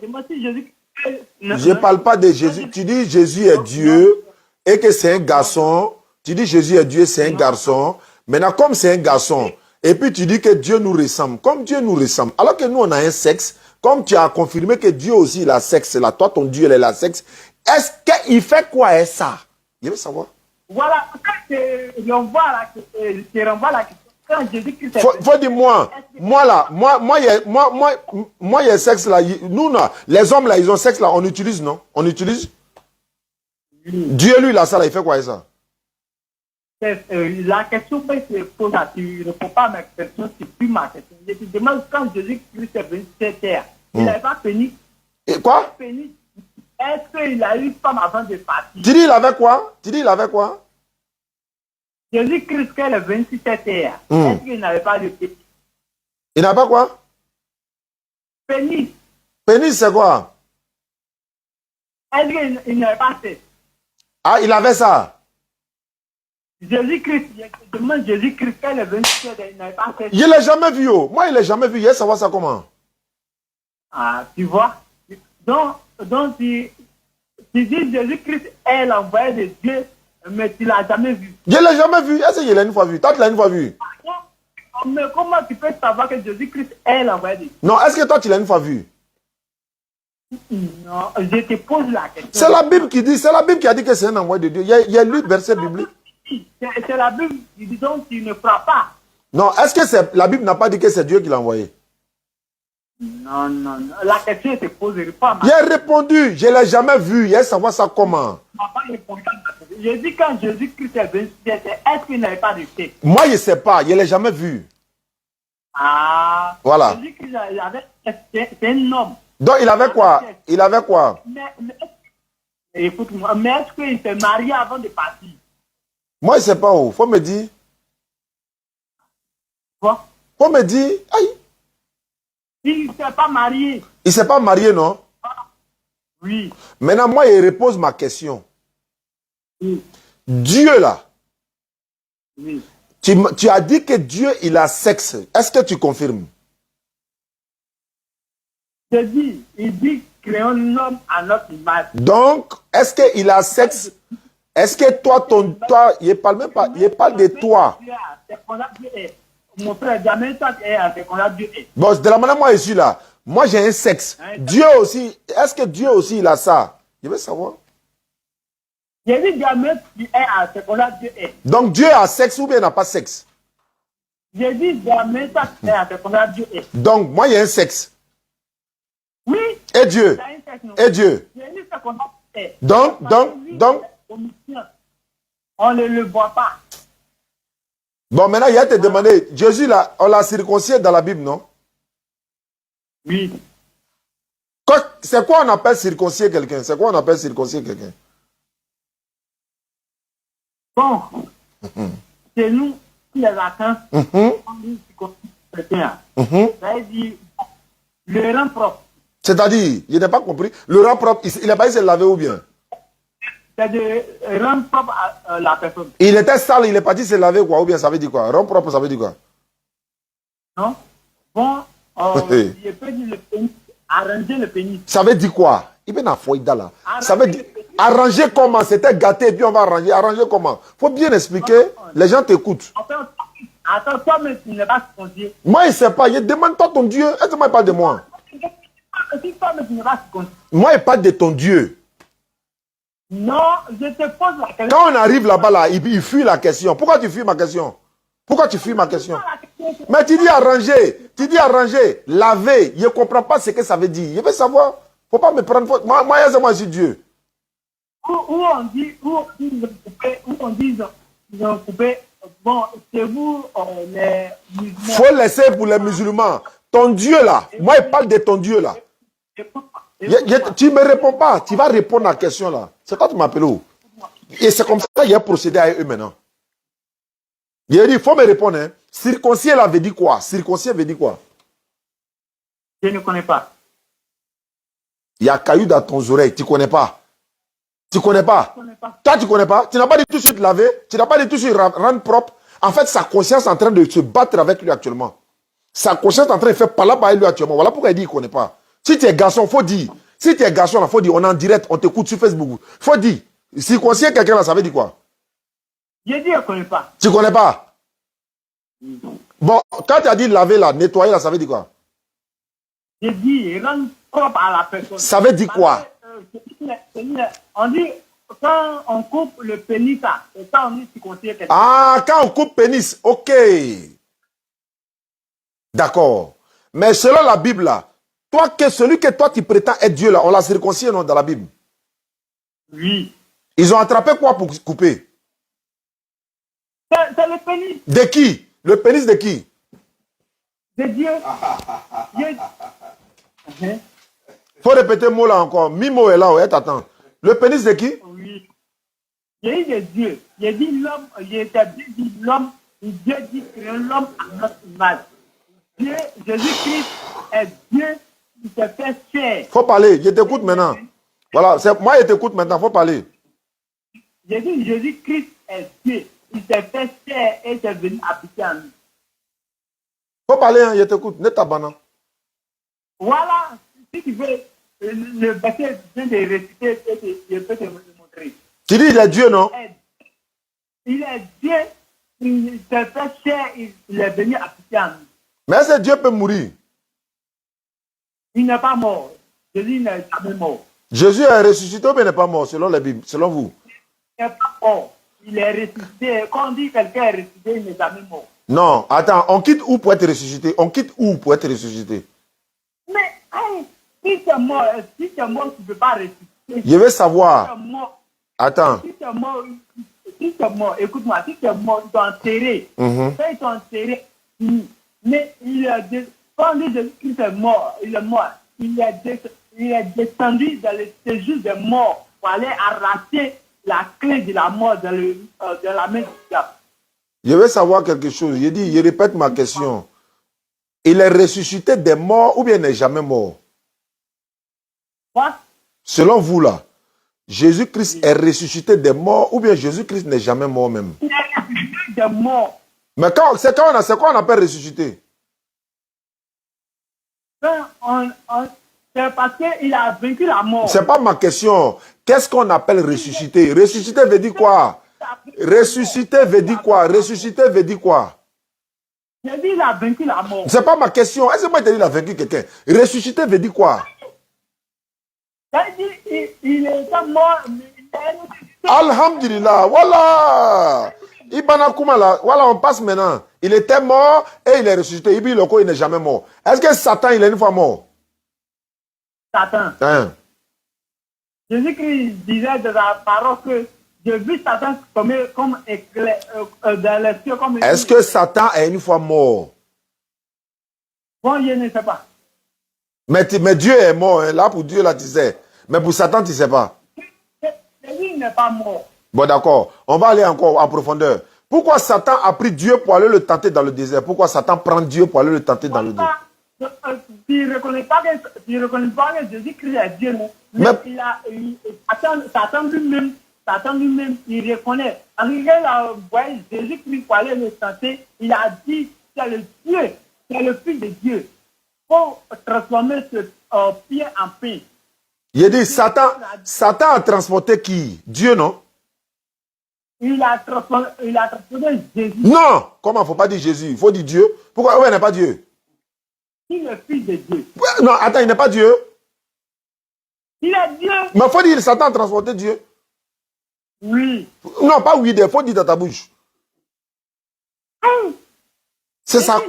Je ne parle pas de Jésus. Tu dis Jésus est Dieu et que c'est un garçon. Tu dis Jésus est Dieu, c'est un garçon. Maintenant, comme c'est un garçon, et puis tu dis que Dieu nous ressemble. Comme Dieu nous ressemble, alors que nous, on a un sexe, comme tu as confirmé que Dieu aussi, il a sexe, là, toi, ton Dieu, il a sexe, est-ce qu'il fait quoi avec ça? Je veux savoir. Voilà, je renvoie la question. quand Jésus-Christ Faut dire moi là, moi, il y a sexe là. Nous, là, les hommes là, ils ont sexe là, on utilise, non? On utilise? Dieu, lui, là, ça là, il fait quoi ça? La question que je pose là, tu ne réponds pas à ma question, tu plus ma question. Je te demande quand Jésus-Christ est venu sur cette terre, il n'avait pas péni. Et quoi? Est-ce qu'il a eu une femme avant de partir? Tu dis il avait quoi? Tu dis il avait quoi? Jésus-Christ, quand il est venu sur cette terre, est-ce qu'il n'avait pas de pénis? Il n'a pas quoi? Pénis. Pénis, c'est quoi? Est-ce qu'il n'avait pas sexe? Ah, il avait ça. Jésus-Christ, je demande Jésus-Christ, quand il est venu sur cette terre, il n'avait pas sexe. Je ne l'ai jamais vu, oh. Moi, il ne l'ai jamais vu. Il savoir ça comment? Ah, tu vois? Donc tu dis Jésus-Christ est l'envoyé de Dieu, mais tu ne l'as jamais vu. Je ne l'ai jamais vu. Est-ce que je l'ai une fois vu? Toi, tu l'as une fois vu? Mais comment tu peux savoir que Jésus-Christ est l'envoyé de Dieu? Non, est-ce que toi, tu l'as une fois vu? Non, je te pose la question. C'est la Bible qui dit, c'est la Bible qui a dit que c'est un envoyé de Dieu. Il y a lu le verset biblique. C'est la Bible qui dit donc tu ne crois pas. Non, est-ce que la Bible n'a pas dit que c'est Dieu qui l'a envoyé? Non, non, non. La question se pose pas. Il a répondu, je ne l'ai jamais vu. Il savoir ça comment? Je dis quand Jésus-Christ est venu, est-ce qu'il n'avait pas de sexe? Moi, je ne sais pas, je ne l'ai jamais vu. Ah, voilà. Jésus-Christ, c'est un homme. Donc, il avait quoi? Il avait quoi? Écoute-moi, mais est-ce qu'il s'est marié avant de partir? Moi, je ne sais pas où. Faut me dire. Quoi? Faut me dire. Aïe. Il ne s'est pas marié. Il ne s'est pas marié, non? Oui. Maintenant, moi, je repose ma question. Oui. Dieu, là. Oui. Tu as dit que Dieu, il a sexe. Est-ce que tu confirmes? Il dit créons l'homme à notre image. Donc, est-ce qu'il a sexe? Est-ce que toi, il parle même pas, il parle de toi. Mon frère, jamais toi, Dieu est. Bon, de la manière moi je suis là, moi j'ai un sexe. Dieu aussi, est-ce que Dieu aussi il a ça? Je veux savoir. J'ai dit jamais tu es à ce qu'on a Dieu est. Donc Dieu a sexe ou bien il n'a pas sexe? J'ai dit jamais toi tu es à ce qu'on a Dieu est. Donc moi j'ai un sexe. Oui. Et Dieu. Et Dieu. J'ai dit ce qu'on a est. Donc. On ne le voit pas. Bon, maintenant, il y a te demander, Jésus, là, on l'a circoncis dans la Bible, non? Oui. C'est quoi on appelle circoncier quelqu'un? C'est quoi on appelle circoncier quelqu'un? Bon, c'est nous, les vacances, on dit circoncier quelqu'un. Ça veut dire le rang propre. C'est-à-dire, je n'ai pas compris, le rang propre, il n'a pas essayé de laver ou bien? C'est de rendre propre à la personne. Il était sale, il est parti se laver quoi? Ou bien ça veut dire quoi? Rendre propre, ça veut dire quoi? Non? Bon, je peux dire le pénis, arranger le pénis. Ça veut dire quoi? Il peut n'a foïda là. Ça veut dire arranger comment? C'était gâté et puis on va arranger. Arranger comment? Faut bien expliquer. Les gens t'écoutent. Attends, toi, mais tu n'es pas circoncis. Moi, je ne sais pas. Je demande toi ton Dieu. Est-ce que moi, il parle de moi? Moi, il parle de ton Dieu. Non, je te pose la question. Quand on arrive là-bas, là, il fuit la question. Pourquoi tu fuis ma question? Pourquoi tu fuis ma question? Mais tu dis arranger, laver. Je ne comprends pas ce que ça veut dire. Je veux savoir. Il ne faut pas me prendre faute. Moi, je suis Dieu. Où on dit, ils ont coupé. Bon, c'est vous, les musulmans. Il faut laisser pour les musulmans. Ton Dieu là. Moi, il parle de ton Dieu là. Tu ne me réponds pas. Tu vas répondre à la question là. C'est toi qui m'appelles où? Et c'est comme ça qu'il a procédé à eux maintenant. Il a dit, il faut me répondre. Hein. Circoncier là veut dire quoi? Circoncier veut dire quoi? Je ne connais pas. Il y a caillou dans ton oreille. Tu ne connais pas? Tu ne connais pas? Toi, tu ne connais pas? Tu n'as pas dit tout de suite laver? Tu n'as pas dit tout de suite rendre propre? En fait, sa conscience est en train de se battre avec lui actuellement. Sa conscience est en train de faire parler avec lui actuellement. Voilà pourquoi il dit qu'il ne connaît pas. Si tu es garçon, il faut dire. Si tu es garçon, il faut dire. On est en direct, on t'écoute sur Facebook. Il faut dire. Si conseiller quelqu'un là, ça veut dire quoi? J'ai dit, je ne connais pas. Tu ne connais pas? Bon, quand tu as dit laver là, nettoyer là, ça veut dire quoi? J'ai dit rendre propre à la personne. Ça veut dire quoi? On dit, quand on coupe le pénis, c'est ça on dit tu conseilles quelqu'un. Ah, quand on coupe pénis, ok. D'accord. Mais selon la Bible, là, celui que toi tu prétends être Dieu, là, on l'a circoncis, non, dans la Bible? Oui. Ils ont attrapé quoi pour couper? C'est le pénis. De qui? Le pénis de qui? De Dieu. Faut répéter le mot là encore. Mimo est là, ouais, t'attends. Le pénis de qui? Oui. J'ai dit de Dieu. J'ai dit l'homme, j'ai dit l'homme, Dieu dit créer l'homme à notre image. Dieu, Jésus-Christ est Dieu qui se fait chair. Faut parler, je t'écoute maintenant. Voilà, moi je t'écoute maintenant, faut parler. J'ai dit Jésus-Christ est Dieu. Il s'est fait chair et est venu habiter en nous. Faut parler, hein, je t'écoute, n'est-ce pas? Voilà, si tu veux, le verset vient de réciter, je peux te le montrer. Tu dis il est Dieu, non? Il est Dieu, il s'est fait chair, il est venu habiter en nous. Mais est-ce que Dieu peut mourir? Il n'est pas mort. Jésus n'est jamais mort. Jésus est ressuscité ou bien n'est pas mort, selon la Bible, selon vous? Il n'est pas mort. Il est ressuscité. Quand on dit que quelqu'un est ressuscité, il n'est jamais mort. Non, attends, on quitte où pour être ressuscité? On quitte où pour être ressuscité? Mais si tu es mort, tu ne peux pas ressusciter. Je veux savoir. Si tu es mort, Attends. Si tu es mort, écoute-moi, si tu es mort, ils t'ont enterré. Quand ils t'ont enterré, mais quand on dit Jésus-Christ est mort, il est mort. Il est descendu dans le séjour des morts pour aller arracher la clé de la mort dans la main du diable. Je veux savoir quelque chose. Je répète ma question. Il est ressuscité des morts ou bien il n'est jamais mort? Quoi? Selon vous là, Jésus-Christ est ressuscité des morts ou bien Jésus-Christ n'est jamais mort même? Il est ressuscité des morts. Mais c'est quoi on appelle ressuscité? C'est parce qu'il a vaincu la mort. C'est pas ma question. Qu'est-ce qu'on appelle ressuscité? Ressuscité veut dire quoi? Ressuscité veut dire quoi? Ressuscité veut dire quoi? J'ai dit il a vaincu la mort. C'est pas ma question. Est-ce que moi je te dis il a vaincu quelqu'un? Ressuscité veut dire quoi? J'ai dit il était mort, mais il est ressuscité. Alhamdulillah. Voilà. Ibana Koumala. Voilà, on passe maintenant. Il était mort et il est ressuscité. Ibi Loko, il n'est jamais mort. Est-ce que Satan, il est une fois mort? Satan. Hein? Jésus-Christ disait de la parole que j'ai vu Satan comme éclair dans les cieux. Est-ce que Satan est une fois mort? Bon, je ne sais pas. Mais Dieu est mort. Hein. Là, pour Dieu, là, tu sais. Mais pour Satan, tu ne sais pas. Jésus n'est pas mort. Bon, d'accord. On va aller encore en profondeur. Pourquoi Satan a pris Dieu pour aller le tenter dans le désert? Pourquoi Satan prend Dieu pour aller le tenter dans le désert? Tu ne reconnais pas que Jésus-Christ est Dieu, non? Mais Satan lui-même, il reconnaît. En regardant Jésus-Christ pour aller le tenter, il a dit c'est le Dieu, c'est le Fils de Dieu. Il faut transformer ce pierre en pain. Il dit Satan a transporté qui? Dieu, non? Il a transformé Jésus. Non! Comment? Il ne faut pas dire Jésus. Il faut dire Dieu. Pourquoi? Ouais, il n'est pas Dieu. Il est le Fils de Dieu. Non, attends, il n'est pas Dieu. Il est Dieu. Mais il faut dire Satan a transporté Dieu. Oui. Non, pas oui, il faut dire dans ta bouche. C'est ça.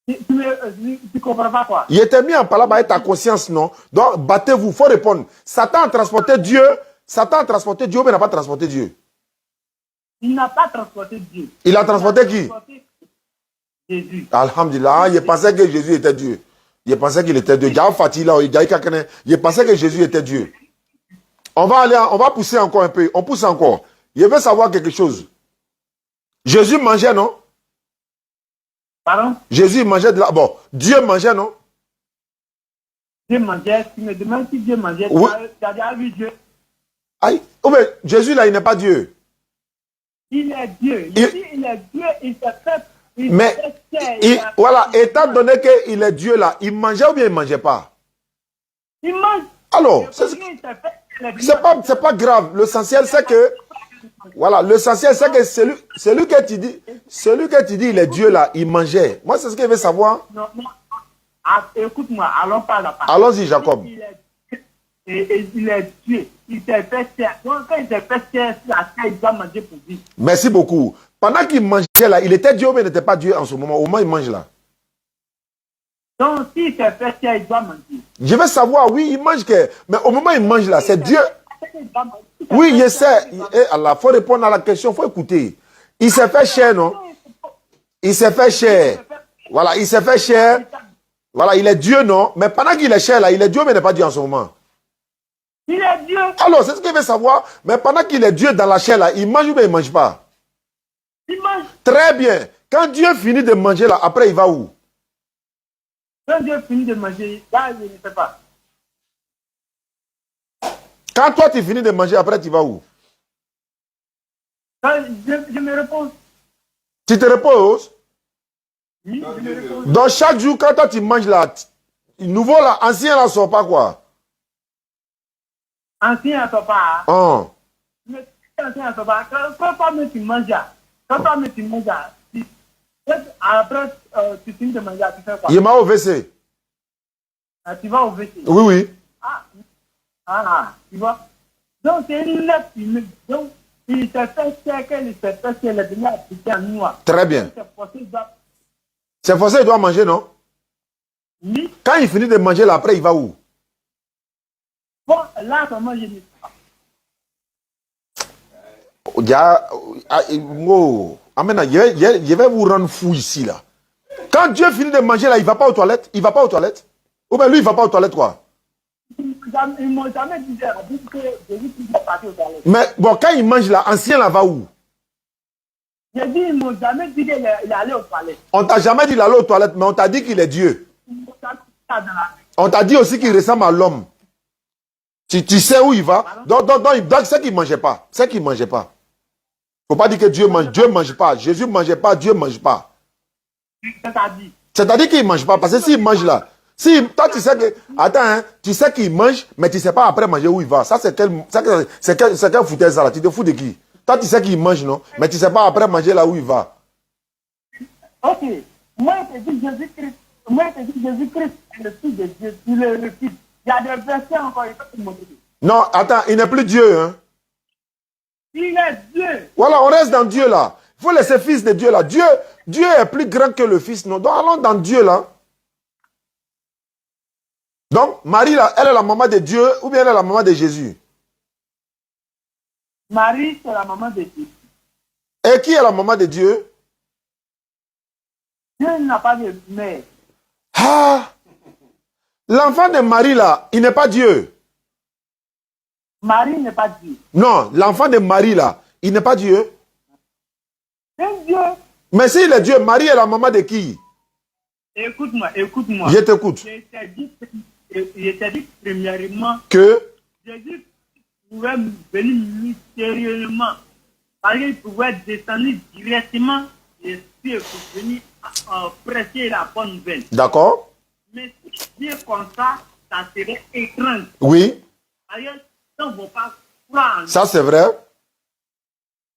Tu comprends pas quoi? Il était mis en parole avec ta conscience, non? Donc, battez-vous, il faut répondre. Satan a transporté Dieu. Satan a transporté Dieu, mais il n'a pas transporté Dieu. Il n'a pas transporté Dieu. Il a transporté qui? Jésus. Alhamdulillah, il pensait que Jésus était Dieu. Il pensait qu'il était Dieu. Il pensait que Jésus était Dieu. On va pousser encore un peu. On pousse encore. Je veux savoir quelque chose. Jésus mangeait, non? Pardon? Jésus mangeait de la... Bon, Dieu mangeait, non? Dieu mangeait. Tu me demandes si Dieu mangeait. Oui. Tu as déjà vu Dieu? Aïe. Oh, mais Jésus, là, il n'est pas Dieu. Il est Dieu. Il est Dieu. Il se fait... Voilà, étant donné qu'il est Dieu, là, il mangeait ou bien il ne mangeait pas? Il mange. Alors, c'est pas grave. L'essentiel, c'est que... Voilà, l'essentiel, c'est que celui que tu dis, il est Dieu là, il mangeait. Moi, c'est ce que je veux savoir. Non. Écoute-moi, allons par la parole. Allons-y, Jacob. Il est Dieu. Il s'est fait terre. Donc, quand il s'est fait terre, il doit manger pour vivre. Merci beaucoup. pendant qu'il mangeait là, il était Dieu ou il n'était pas Dieu en ce moment? Au moins, il mange là. Donc, si c'est fait, il doit manger. Je veux savoir, oui, il mange, mais au moment où il mange là, c'est Dieu. Oui, je sais. Il faut répondre à la question, il faut écouter. Il s'est fait cher, non? Il s'est fait cher. Voilà, il s'est fait cher. Voilà, il est Dieu, non? Mais pendant qu'il est cher là, il est Dieu, mais il n'est pas Dieu en ce moment. Il est Dieu. Alors, c'est ce qu'il veut savoir. Mais pendant qu'il est Dieu dans la chair là, il mange ou bien il ne mange pas? Il mange. Très bien. Quand Dieu finit de manger là, après il va où? Quand Dieu finit de manger, là, je ne sais pas. Quand toi tu finis de manger, après tu vas où? Quand je me repose. Tu te reposes? Oui, je me repose. Donc chaque jour, quand toi tu manges là, nouveau là, ancien là, sort pas quoi? Ancien à papa. Oh. Mais ancien à papa. Quand toi-même tu manges, après tu finis de manger, tu fais quoi? Il m'a au WC. Tu vas au WC. Oui, oui. Tu vois. Donc c'est une lettre humaine. Donc il s'est fait cher qu'elle s'est fait cher, elle est venue appliquer en noir. Très bien. C'est forcé, il doit manger, non? Oui. Quand il finit de manger là, après il va où? Bon, là, comment je dis ça? Je vais vous rendre fou ici là. Quand Dieu finit de manger là, il ne va pas aux toilettes? Il ne va pas aux toilettes? Ou bien lui, il ne va pas aux toilettes quoi? Ils ne m'ont jamais dit que Jésus puisse partir aux toilettes. Mais bon, quand il mange là, ancien là va où? J'ai dit, ils ne m'ont jamais dit qu'il allait aux toilettes. On t'a jamais dit qu'il allait aux toilettes, mais on t'a dit qu'il est Dieu. On t'a dit aussi qu'il ressemble à l'homme. Tu sais où il va? Donc c'est qu'il ne mangeait pas. C'est qu'il ne mangeait pas. Il ne faut pas dire que Dieu mange. Dieu ne mange pas. Jésus ne mangeait pas. Dieu ne mange pas. C'est-à-dire qu'il ne mange pas. Parce que s'il mange là, si toi tu sais que. Attends, hein, tu sais qu'il mange, mais tu ne sais pas après manger où il va. Ça, c'est quel foutaise là? Tu te fous de qui? Toi tu sais qu'il mange, non? Mais tu ne sais pas après manger là où il va. Ok. Moi, je te dis Jésus-Christ est le Fils de Dieu. Il est le Fils. Il y a des versets encore, il faut te montrer. Non, attends, il n'est plus Dieu, hein? Il est Dieu. Voilà, on reste dans Dieu là. Il faut laisser Fils de Dieu là. Dieu est plus grand que le Fils, non? Donc allons dans Dieu là. Donc, Marie là, elle est la maman de Dieu ou bien elle est la maman de Jésus? Marie, c'est la maman de Dieu. Et qui est la maman de Dieu? Dieu n'a pas de mère. Ah! L'enfant de Marie là, il n'est pas Dieu. Marie n'est pas Dieu. Non, l'enfant de Marie là, il n'est pas Dieu. C'est Dieu. Mais s'il est Dieu, Marie est la maman de qui? Écoute-moi. Je t'écoute. Je t'ai dit premièrement que Jésus pouvait venir mystérieusement. Parce qu'il pouvait descendre directement des cieux pour venir prêcher la bonne nouvelle. D'accord. Mais si c'est comme ça serait étrange. Oui. Parce que ils ne vont pas croire. Ça, c'est vrai.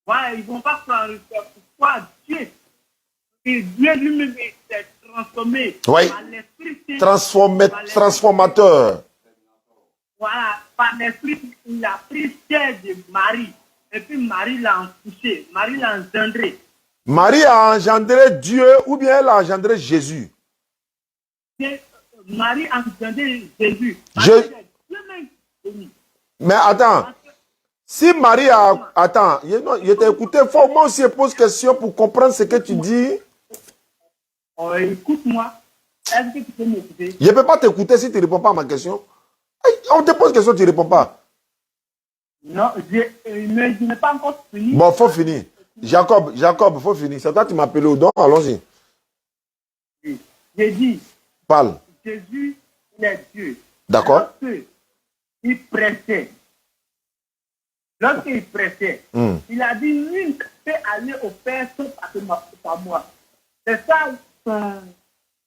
Voilà, ils ne vont pas croire. Pourquoi Dieu? Et Dieu lui-même s'est transformé par l'Esprit. Transformateur. Voilà, par l'Esprit, il a pris chair de Marie. Et puis Marie l'a accouché. Marie l'a engendré. Marie a engendré Dieu ou bien elle a engendré Jésus? Marie a engendré Jésus. Mais attends. Si Marie a... Attends, je t'ai écouté fort. Moi aussi, je pose question pour comprendre ce que tu dis. Oh, écoute-moi. Est-ce que tu peux m'écouter? Je ne peux pas t'écouter si tu ne réponds pas à ma question. On te pose une question, tu ne réponds pas. Non, mais je n'ai pas encore fini. Bon, il faut finir. Jacob, il faut finir. C'est toi qui m'as appelé au don, allons-y. J'ai dit. Parle. Jésus, il est Dieu. D'accord. Lorsqu'il prêchait, il a dit, nul ne peut aller au Père sauf par moi. C'est ça,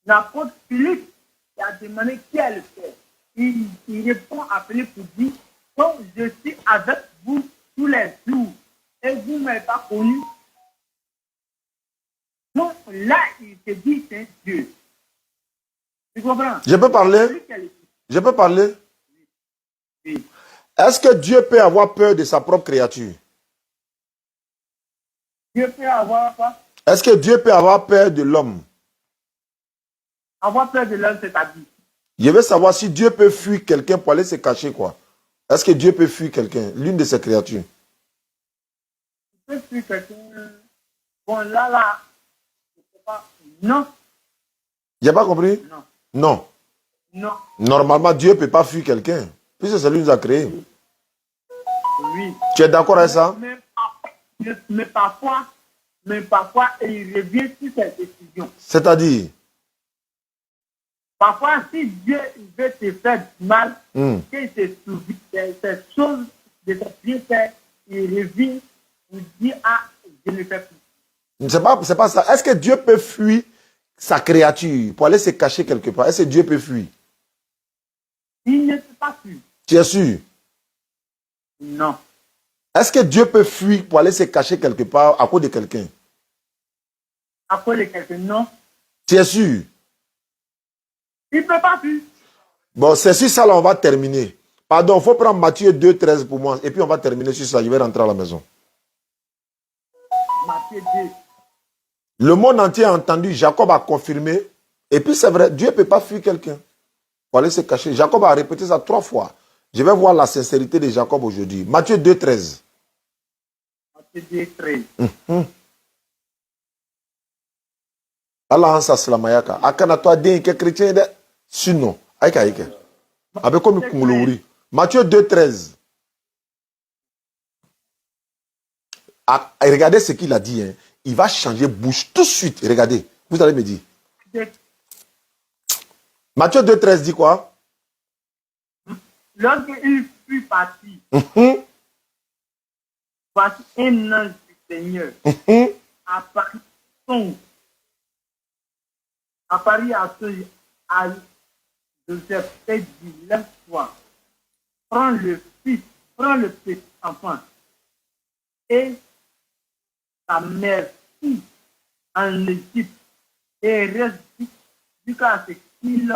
l'apôtre Philippe qui a demandé qui est le Père. Il répond à Philippe pour dire, donc je suis avec vous tous les jours et vous ne m'avez pas connu. Donc là, il se dit, c'est Dieu. Tu comprends? Je peux parler? Je peux parler? Oui. Est-ce que Dieu peut avoir peur de sa propre créature? Dieu peut avoir quoi? Est-ce que Dieu peut avoir peur de l'homme? Avoir peur de l'homme, c'est-à-dire? Je veux savoir si Dieu peut fuir quelqu'un pour aller se cacher, quoi. Est-ce que Dieu peut fuir quelqu'un, l'une de ses créatures? Il peut fuir quelqu'un. Bon, là, je sais pas. Non. J'ai pas compris? Non. Non. Non. Normalement, Dieu ne peut pas fuir quelqu'un, puisque c'est lui qui nous a créés. Oui. Tu es d'accord avec ça? Mais parfois, il revient sur ses décisions. C'est-à-dire? Parfois, si Dieu veut te faire du mal, qu'il te souvient de ces choses, de ses bienfaits, il revient pour dire, ah, je ne fais plus. C'est pas ça. Est-ce que Dieu peut fuir sa créature pour aller se cacher quelque part? Est-ce que Dieu peut fuir? Il ne peut pas fuir. Tu es sûr? Non. Est-ce que Dieu peut fuir pour aller se cacher quelque part à cause de quelqu'un? À cause de quelqu'un, non. Tu es sûr? Il ne peut pas fuir. Bon, c'est sur ça là on va terminer. Pardon, il faut prendre Matthieu 2, 13 pour moi. Et puis on va terminer sur ça. Je vais rentrer à la maison. Matthieu 2. Le monde entier a entendu. Jacob a confirmé. Et puis c'est vrai, Dieu ne peut pas fuir quelqu'un pour aller se cacher. Jacob a répété ça 3 fois. Je vais voir la sincérité de Jacob aujourd'hui. Matthieu 2, 13. Matthieu 2, 13. Allah ansa slamayaka. Akana toi den ke chrétien de sinon. Aïka aïka. Avec comme kumuluri. Matthieu 2, 13. Regardez ce qu'il a dit. Hein. Il va changer bouche tout de suite. Regardez. Vous allez me dire. Matthieu 2, 13 dit quoi? Lorsqu'il fut parti, voici un ange du Seigneur apparut à Joseph et dit, lève-toi, prends le petit enfant et ta mère fille en Égypte et reste jusqu'à ce qu'il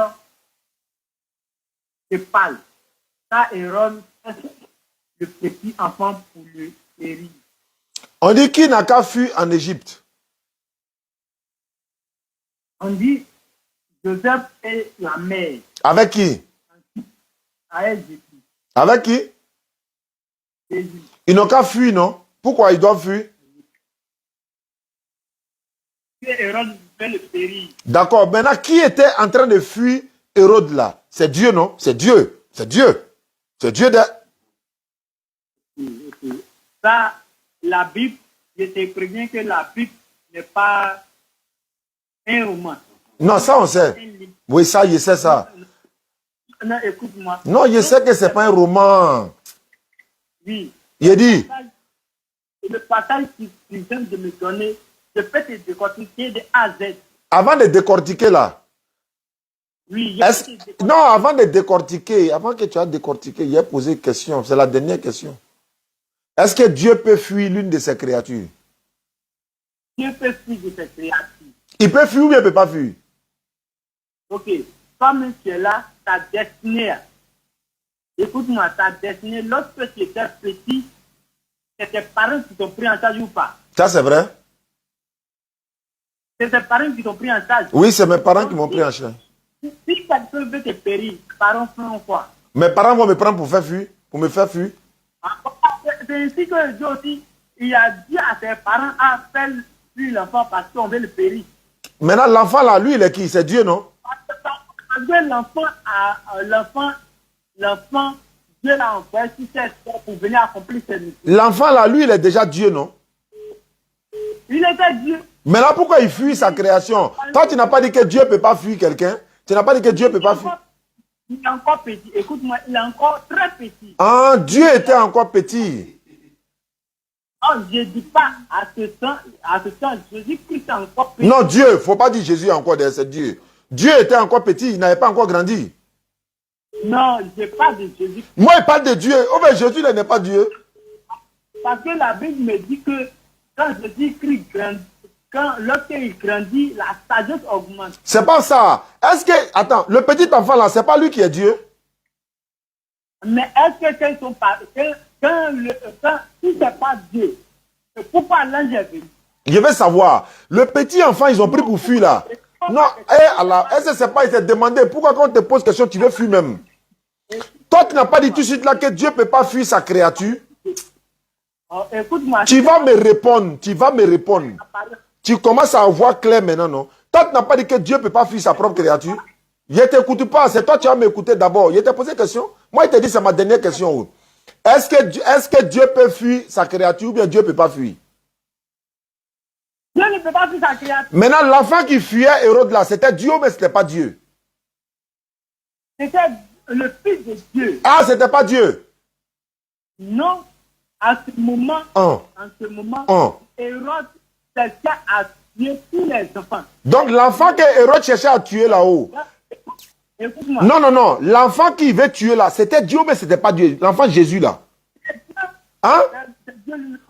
te parle. Car Hérode le petit enfant pour le périr. On dit qu'il n'a qu'à fuir en Égypte. On dit Joseph et la mère. Avec qui? Avec Jésus. Avec qui? Jésus. Ils n'ont qu'à fuir, non? Pourquoi ils doivent fuir? Hérode veut le périr. D'accord. Maintenant, qui était en train de fuir Hérode là? C'est Dieu, non? C'est Dieu. C'est Dieu. C'est Dieu de... Ça, la Bible, je te préviens que la Bible n'est pas un roman. Non, ça on sait. Oui, ça, je sais ça. Non, écoute-moi. Non, je sais que ce n'est pas un roman. Oui. Il dit. Le passage qui vient de me donner, je peux te décortiquer de A à Z. Avant de décortiquer là. Oui. Non, avant de décortiquer, avant que tu aies décortiqué, j'ai posé une question. C'est la dernière question. Est-ce que Dieu peut fuir l'une de ses créatures? Dieu peut fuir de ses créatures. Il peut fuir ou il ne peut pas fuir? Ok. Comme tu es là, ta destinée. Écoute-moi, ta destinée, lorsque tu étais petit, c'est tes parents qui t'ont pris en charge ou pas? Ça, c'est vrai? C'est tes parents qui t'ont pris en charge? Oui, c'est mes parents qui m'ont pris en charge. Si quelqu'un veut te périr, tes parents font quoi? Mes parents vont me prendre pour faire fuir, pour me faire fuir. C'est ainsi que Dieu aussi, il a dit à ses parents à faire fuir l'enfant parce qu'on veut le périr. Maintenant, l'enfant là, lui, il est qui? C'est Dieu, non? Parce que l'enfant, Dieu l'a envoyé sur cette terre pour venir accomplir ses missions. L'enfant là, lui, il est déjà Dieu, non? Il était Dieu. Maintenant, pourquoi il fuit sa création? Toi, tu n'as pas dit que Dieu ne peut pas fuir quelqu'un? Tu n'as pas dit que Dieu ne peut pas fuir? Il est encore petit. Écoute-moi, il est encore très petit. Ah, Dieu était encore petit. Oh, je ne dis pas à ce temps, Jésus-Christ est encore petit. Non, Dieu, il ne faut pas dire Jésus encore, c'est Dieu. Dieu était encore petit, il n'avait pas encore grandi. Non, je parle de Jésus. Moi, il parle de Dieu. Oh, mais Jésus n'est pas Dieu. Parce que la Bible me dit que quand Jésus-Christ grandit, lorsqu'il grandit, la sagesse augmente. C'est pas ça. Est-ce que, attends, le petit enfant là, c'est pas lui qui est Dieu? Mais est-ce que si c'est pas Dieu, pourquoi l'ange est venu? Je veux savoir. Le petit enfant, ils ont pris pour fuir là. Non, Allah, est-ce que c'est pas, il s'est demandé, pourquoi quand on te pose question, tu veux fuir même? Toi, tu n'as pas dit tout de suite là que Dieu ne peut pas fuir sa créature. Tu vas me répondre, tu vas me répondre. Tu commences à voir clair maintenant, non? Toi, tu n'as pas dit que Dieu ne peut pas fuir sa propre créature. Je ne t'écoute pas, c'est toi qui vas m'écouter d'abord. Je t'ai posé une question. Moi, il t'a dit, c'est ma dernière question. Est-ce que Dieu peut fuir sa créature ou bien Dieu ne peut pas fuir? Dieu ne peut pas fuir sa créature. Maintenant, l'enfant qui fuyait Hérode là, c'était Dieu mais ce n'était pas Dieu? C'était le fils de Dieu. Ah, ce n'était pas Dieu? Non, à ce moment, Hérode cherchait à tuer tous les enfants. Donc, l'enfant que Hérode cherchait à tuer là-haut. Écoute-moi. Non, non, non. L'enfant qui veut tuer là, c'était Dieu mais ce n'était pas Dieu. L'enfant Jésus là. Hein?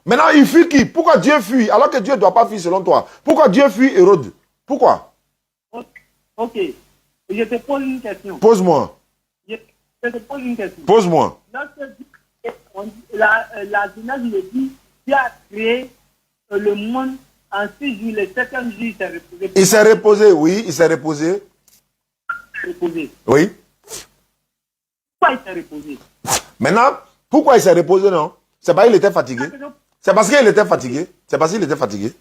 Maintenant, il fuit qui? Pourquoi Dieu fuit alors que Dieu ne doit pas fuir selon toi? Pourquoi Dieu fuit Hérode? Pourquoi? Ok. Je te pose une question. Pose-moi. Je te pose une question. Pose-moi. La Genèse me dit Dieu a créé le monde en 6 jours. Le 7e jour, il s'est reposé. Il s'est reposé, oui, il s'est reposé. Oui. Pourquoi il s'est reposé? Maintenant, pourquoi il s'est reposé, non? C'est parce qu'il était fatigué. C'est parce qu'il était fatigué. C'est parce qu'il était fatigué.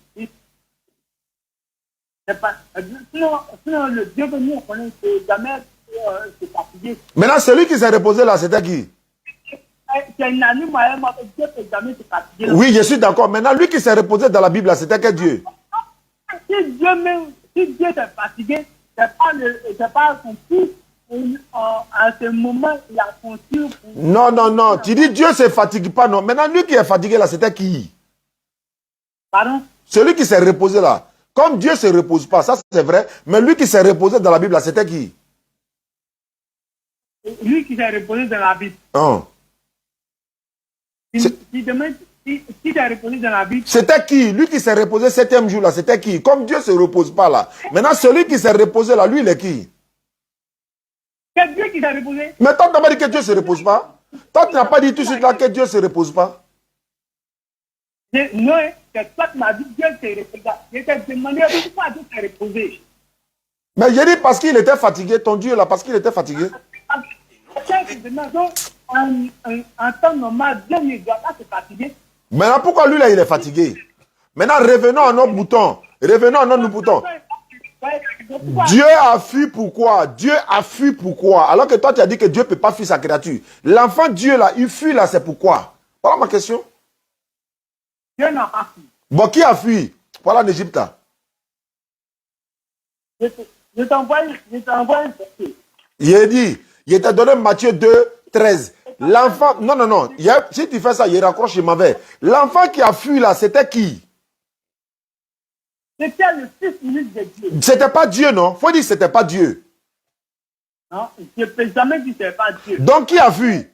Sinon, le Dieu que nous connaissons, c'est jamais fatigué. Maintenant, celui qui s'est reposé là, c'était qui? C'est un animal, Dieu peut jamais se fatiguer. Oui, je suis d'accord. Maintenant, lui qui s'est reposé dans la Bible là, c'était quel Dieu? Si Dieu s'est fatigué, c'est pas son fils. À ce moment, il a conçu. Non, non, non. Tu dis Dieu ne se fatigue pas, non. Maintenant, lui qui est fatigué là, c'était qui? Pardon? Celui qui s'est reposé là. Comme Dieu ne se repose pas, ça c'est vrai. Mais lui qui s'est reposé dans la Bible là, c'était qui? Lui qui s'est reposé dans la Bible. Si s'est reposé dans la Bible. C'était qui? Lui qui s'est reposé 7e jour là, c'était qui? Comme Dieu ne se repose pas là. Maintenant, celui qui s'est reposé là, lui, il est qui? C'est Dieu qui s'est reposé. Mais toi, tu n'as pas dit que Dieu ne se repose pas? Toi, tu n'as pas dit tout de suite là que Dieu ne se repose pas? Non, c'est toi qui m'as dit que Dieu s'est reposé. Je t'ai demandé pourquoi Dieu s'est reposé. Mais j'ai dit parce qu'il était fatigué, ton Dieu là, parce qu'il était fatigué. En temps normal, Dieu ne doit pas se fatiguer. Maintenant, pourquoi lui là, il est fatigué? Maintenant, revenons à nos boutons. Revenons à nos boutons. Dieu a fui pourquoi? Dieu a fui pourquoi? Alors que toi, tu as dit que Dieu ne peut pas fuir sa créature. L'enfant Dieu là, il fuit là, c'est pourquoi? Voilà ma question. Dieu n'a pas fui. Bon, qui a fui? Voilà l'Égypte là. Je t'envoie un verset. Il dit, il t'a donné Matthieu 2, 13. L'enfant, non, non, non. Si tu fais ça, il raccroche, il m'en va. L'enfant qui a fui là, c'était qui? C'était le fils unique de Dieu. C'était pas Dieu, non? Faut dire que c'était pas Dieu. Non, je ne peux jamais dire que ce n'est pas Dieu. Donc qui a fui?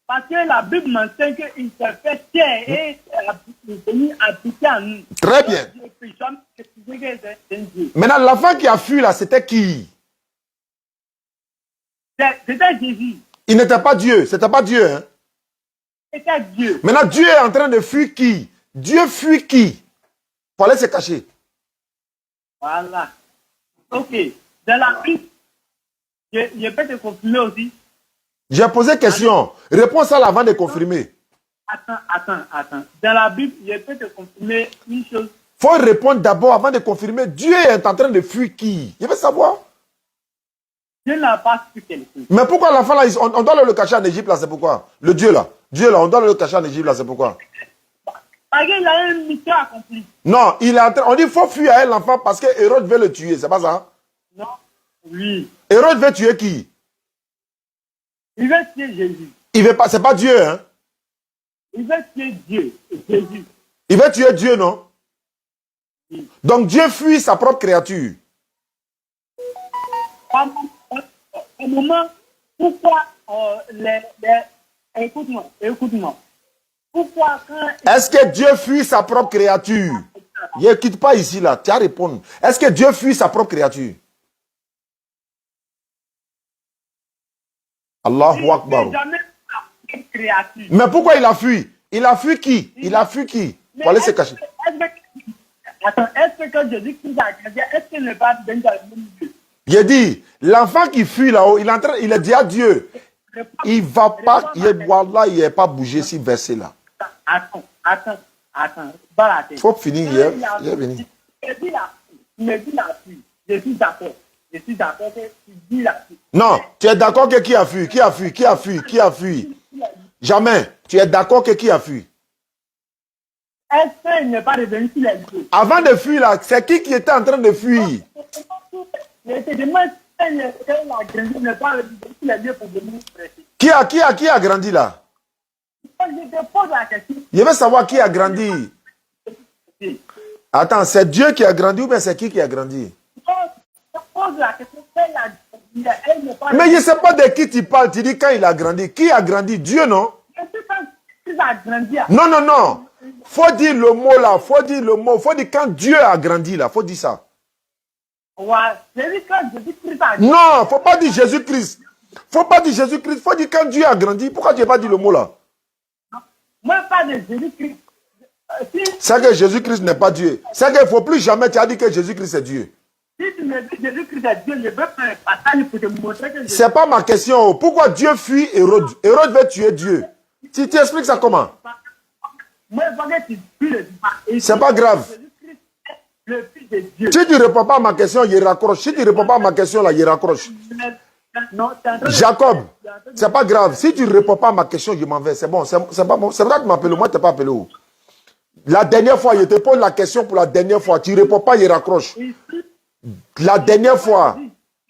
Parce que la Bible m'enseigne qu'il s'est fait chair et il est venu habiter en nous. Très bien. Donc, je ne peux jamais dire que c'est un Dieu. Maintenant, l'enfant qui a fui là, c'était qui? C'était Jésus. Il n'était pas Dieu. C'était pas Dieu, hein? C'était Dieu. Maintenant, Dieu est en train de fuir qui? Dieu fuit qui? Pour aller se cacher. Voilà. Ok. Dans la Bible, je peux te confirmer aussi. J'ai posé question. Réponds ça là avant de confirmer. Attends. Dans la Bible, je peux te confirmer une chose. Il faut répondre d'abord avant de confirmer. Dieu est en train de fuir qui? Je veux savoir. Dieu n'a pas fui quelqu'un. Mais pourquoi l'enfant là, on doit le cacher en Égypte là, c'est pourquoi? Le Dieu là, on doit le cacher en Égypte là, c'est pourquoi? Parce qu'il a une mission accomplie. Non, il est en train, on dit qu'il faut fuir à l'enfant parce que Hérode veut le tuer, c'est pas ça? Non, oui. Hérode veut tuer qui? Il veut tuer Jésus. Il veut pas, c'est pas Dieu, hein? Il veut tuer Dieu, Jésus. Il veut tuer Dieu, non? Oui. Donc Dieu fuit sa propre créature. Au moment, pourquoi écoute-moi. Pourquoi quand... Est-ce que Dieu fuit sa propre créature? Ne quitte pas ici, là. Tu as répondu. Est-ce que Dieu fuit sa propre créature? Allahu Akbar. Mais pourquoi il a fui? Il a fui qui? Il a fui qui? Pour aller se cacher. Attends, est-ce que Jésus-Christ a grandi? Est-ce qu'il n'est pas devenu dans le même Dieu? J'ai dit, l'enfant qui fuit là-haut, il est déjà Dieu. Il va pas, voilà, il n'est pas bougé si versé là. Attends. Il faut finir hier. Il est venu. Je suis d'accord. Je suis d'accord que tu dis la fille. Non, tu es d'accord que qui a fui? Qui a fui? Qui a fui? Qui a fui? Jamais. Tu es d'accord que qui a fui? Est-ce qu'il n'est pas revenu sur les dieux? Avant de fuir là, c'est qui était en train de fuir? Je te demande si la grandi n'est pas revenu sur les dieux pour devenir prêcher. Qui a grandi là? Je te pose la question. Je veux savoir qui a grandi. Attends, c'est Dieu qui a grandi ou bien c'est qui a grandi? Je pose la question. Elle n'est pas Mais je ne sais pas de qui tu parles. Tu dis quand il a grandi. Qui a grandi? Dieu, non? Non, non, non. Faut dire le mot là. Faut dire le mot. Faut dire quand Dieu a grandi là. Faut dire ça. Non, faut pas dire Jésus-Christ. Faut pas dire Jésus-Christ. Faut dire quand Dieu a grandi. Pourquoi tu n'as pas dit le mot là? Moi, pas de Jésus-Christ. C'est que Jésus-Christ n'est pas Dieu. C'est qu'il ne faut plus jamais tu as dit que Jésus-Christ est Dieu. Si tu me dis Jésus-Christ est Dieu, je veux faire un passage pour te montrer que c'est pas ma question. Pourquoi Dieu fuit Hérode? Hérode veut tuer Dieu. Tu expliques ça comment? C'est pas grave. Si tu ne réponds pas à ma question, il raccroche. Si tu ne réponds pas à ma question, là, il raccroche. Jacob, c'est pas grave. Si tu ne réponds pas à ma question, je m'en vais. C'est bon. C'est pas bon. C'est vrai que tu m'appelles. Moi, tu n'es pas appelé où? La dernière fois, je te pose la question pour la dernière fois. Tu ne réponds pas, il raccroche. La dernière fois.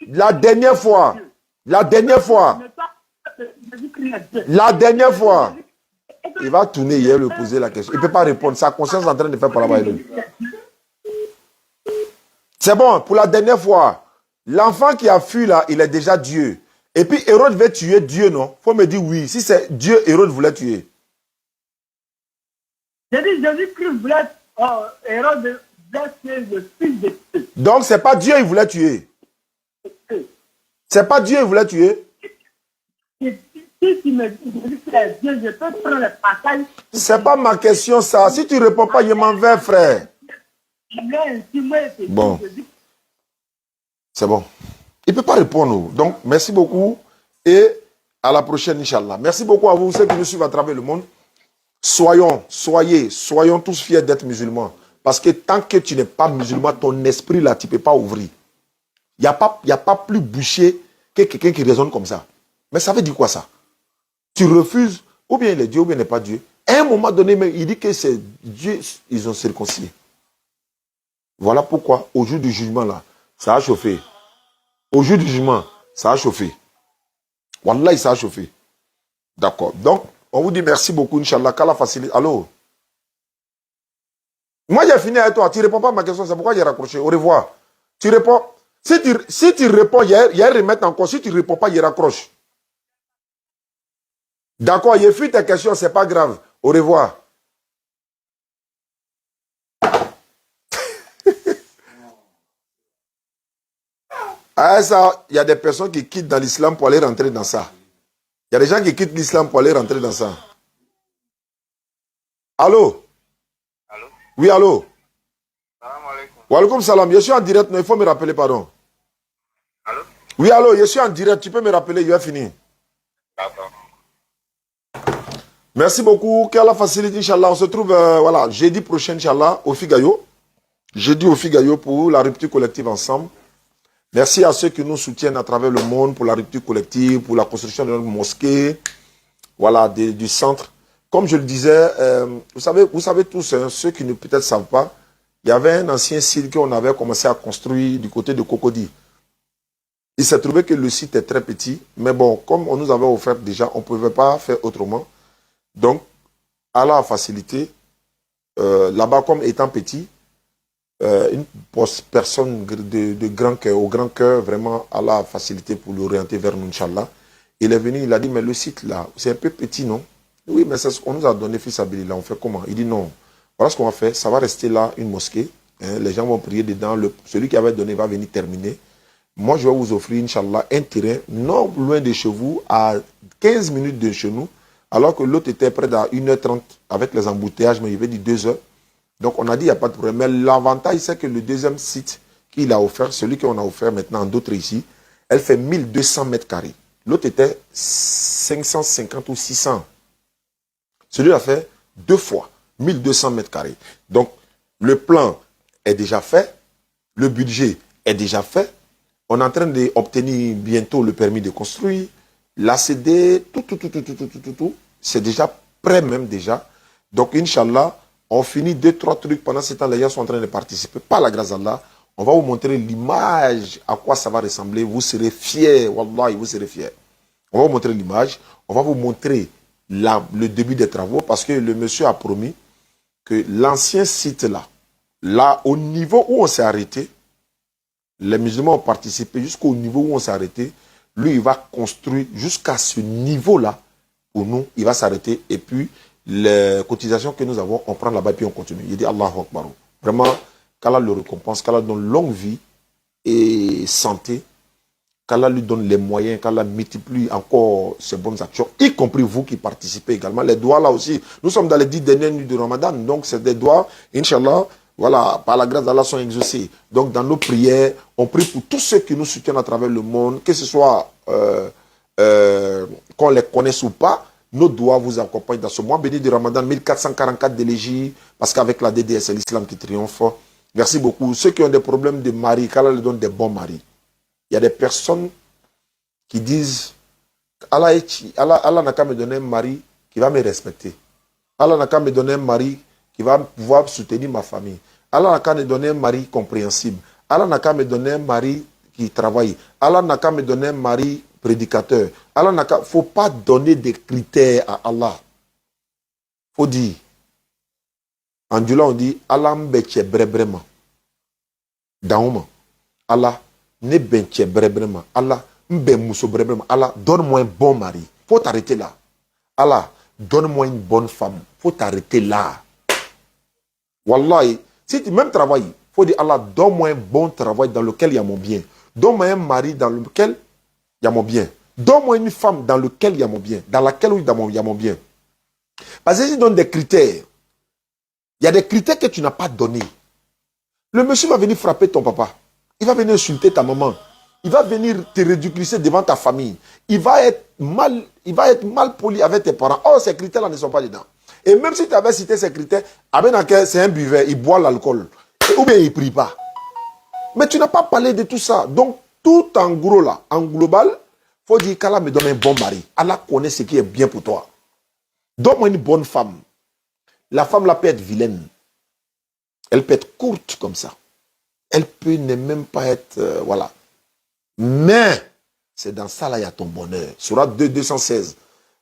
La dernière fois. La dernière fois. La dernière fois. Il va tourner hier, lui poser la question. Il ne peut pas répondre. Sa conscience est en train de faire par là-bas. C'est bon, pour la dernière fois. L'enfant qui a fui là, il est déjà Dieu. Et puis Hérode veut tuer Dieu, non? Il faut me dire oui. Si c'est Dieu, Hérode voulait tuer. J'ai dit Jésus-Christ voulait, Hérode voulait tuer le fils de Dieu. Donc c'est pas Dieu il voulait tuer. C'est pas Dieu il voulait tuer. Si tu me dis Jésus-Christ est Dieu, je peux prendre le passage. C'est pas ma question ça. Si tu ne réponds pas, je m'en vais, frère. Bon. C'est bon. Il ne peut pas répondre. Donc, merci beaucoup. Et à la prochaine, Inch'Allah. Merci beaucoup à vous, ceux qui nous suivent à travers le monde. Soyons tous fiers d'être musulmans. Parce que tant que tu n'es pas musulman, ton esprit là, tu ne peux pas ouvrir. Il n'y a pas plus bouché que quelqu'un qui raisonne comme ça. Mais ça veut dire quoi ça? Tu refuses, ou bien il est Dieu, ou bien il n'est pas Dieu. À un moment donné, il dit que c'est Dieu, ils ont circoncis. Voilà pourquoi, au jour du jugement là, ça a chauffé. Au jour du jugement, ça a chauffé. Wallah, ça a chauffé. D'accord. Donc, on vous dit merci beaucoup, Inch'Allah, qu'Allah facilite. Allô? Moi, j'ai fini avec toi. Tu ne réponds pas à ma question, c'est pourquoi j'ai raccroché. Au revoir. Tu réponds. Si tu réponds, il y a un remettre encore. Si tu ne réponds pas, il raccroche. D'accord, j'ai fui tes questions, c'est pas grave. Au revoir. Ah, ça, il y a des personnes qui quittent dans l'islam pour aller rentrer dans ça. Il y a des gens qui quittent l'islam pour aller rentrer dans ça. Allô? Allô? Oui, allô? Salam alaikum. Wa alaikum salam. Je suis en direct, non, il faut me rappeler, pardon. Allô? Oui, allô, je suis en direct, tu peux me rappeler, je vais finir. D'accord. Merci beaucoup, qu'Allah facilite, Inch'Allah. On se trouve, voilà, jeudi prochain, Inch'Allah, au Figayo. Jeudi au Figayo pour la rupture collective ensemble. Merci à ceux qui nous soutiennent à travers le monde pour la rupture collective, pour la construction de notre mosquée, voilà, du centre. Comme je le disais, vous savez tous, hein, ceux qui ne peut-être savent pas, il y avait un ancien site qu'on avait commencé à construire du côté de Cocody. Il s'est trouvé que le site est très petit, mais bon, comme on nous avait offert déjà, on ne pouvait pas faire autrement. Donc, Allah a facilité. Là-bas, comme étant petit, une personne de grand cœur, au grand cœur, vraiment, Allah a facilité pour l'orienter vers nous, Inch'Allah. Il est venu, il a dit, mais le site là, c'est un peu petit, non? Oui, mais c'est ce qu'on nous a donné, fils Abili, là, on fait comment? Il dit non. Voilà ce qu'on va faire, ça va rester là, une mosquée. Hein, les gens vont prier dedans, celui qui avait donné va venir terminer. Moi, je vais vous offrir, Inch'Allah, un terrain non loin de chez vous, à 15 minutes de chez nous, alors que l'autre était près d'à 1h30 avec les embouteillages, mais il avait dit 2h. Donc, on a dit, il n'y a pas de problème. Mais l'avantage, c'est que le deuxième site qu'il a offert, celui qu'on a offert maintenant, d'autres ici, elle fait 1200 mètres carrés. L'autre était 550 ou 600. Celui-là fait 2 fois 1200 mètres carrés. Donc, le plan est déjà fait. Le budget est déjà fait. On est en train d'obtenir bientôt le permis de construire. L'ACD, tout. C'est déjà prêt même déjà. Donc, Inch'Allah, on finit 2-3 trucs. Pendant ce temps, les gens sont en train de participer. Par la grâce d'Allah, on va vous montrer l'image, à quoi ça va ressembler. Vous serez fiers. Wallahi, vous serez fiers. On va vous montrer l'image. On va vous montrer le début des travaux parce que le monsieur a promis que l'ancien site là, au niveau où on s'est arrêté, les musulmans ont participé jusqu'au niveau où on s'est arrêté. Lui, il va construire jusqu'à ce niveau-là. Pour nous, il va s'arrêter. Et puis, les cotisations que nous avons, on prend là-bas et puis on continue. Il dit Allahu Akbar. Vraiment, qu'Allah le récompense, qu'Allah donne longue vie et santé. Qu'Allah lui donne les moyens, qu'Allah multiplie encore ses bonnes actions, y compris vous qui participez également. Les doigts là aussi, nous sommes dans les 10 dernières nuits de Ramadan, donc c'est des doigts, Inch'Allah, voilà, par la grâce d'Allah sont exaucés. Donc dans nos prières, on prie pour tous ceux qui nous soutiennent à travers le monde, que ce soit qu'on les connaisse ou pas, nos doigts vous accompagnent dans ce mois béni de Ramadan, 1444 d'élégie, parce qu'avec la DDS, c'est l'islam qui triomphe. Merci beaucoup. Ceux qui ont des problèmes de mari, qu'Allah leur donne des bons maris. Il y a des personnes qui disent Allah n'a qu'à me donner un mari qui va me respecter. Allah n'a qu'à me donner un mari qui va pouvoir soutenir ma famille. Allah n'a qu'à me donner un mari compréhensible. Allah n'a qu'à me donner un mari qui travaille. Allah n'a qu'à me donner un mari prédicateur. Allah n'a qu'à... Il ne faut pas donner des critères à Allah. Il faut dire. En Dula, on dit Allah m'beche brebrema. Daouma. Allah ne benche brebrema. Allah m'be mousso brebrema. Allah, donne-moi un bon mari. Faut t'arrêter là. Allah, donne-moi une bonne femme. Faut t'arrêter là. Wallahi, si tu même travailles, faut dire Allah, donne-moi un bon travail dans lequel il y a mon bien. Donne-moi un mari dans lequel il y a mon bien. Donne-moi une femme dans lequel il y a mon bien. Dans laquelle il y a mon bien. Parce que si tu donnes des critères, il y a des critères que tu n'as pas donnés. Le monsieur va venir frapper ton papa. Il va venir insulter ta maman. Il va venir te ridiculiser devant ta famille. Il va être mal poli avec tes parents. Oh, ces critères-là ne sont pas dedans. Et même si tu avais cité ces critères, c'est un buveur, il boit l'alcool. Ou bien il ne prie pas. Mais tu n'as pas parlé de tout ça. Donc, tout en gros là, en global, il faut dire qu'Allah me donne un bon mari. Allah connaît ce qui est bien pour toi. Donne-moi une bonne femme. La femme là peut être vilaine. Elle peut être courte comme ça. Elle peut ne même pas être... voilà. Mais, c'est dans ça là, il y a ton bonheur. Surat 2, 216.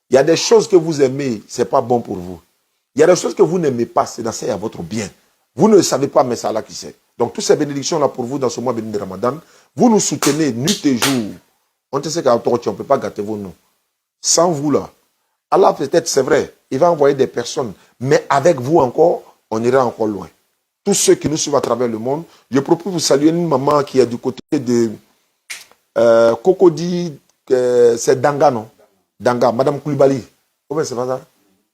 Il y a des choses que vous aimez, ce n'est pas bon pour vous. Il y a des choses que vous n'aimez pas, c'est dans ça, il y a votre bien. Vous ne le savez pas, mais c'est Allah qui sait. Donc, toutes ces bénédictions là pour vous dans ce mois béni de Ramadan, vous nous soutenez nuit et jour. On te sait qu'à on ne peut pas gâter vos noms. Sans vous là, Allah peut-être, c'est vrai, il va envoyer des personnes, mais avec vous encore, on ira encore loin. Tous ceux qui nous suivent à travers le monde, je propose de vous saluer une maman qui est du côté de Cocody, c'est Danga, non? Danga, Madame Koulibaly. Comment c'est pas ça?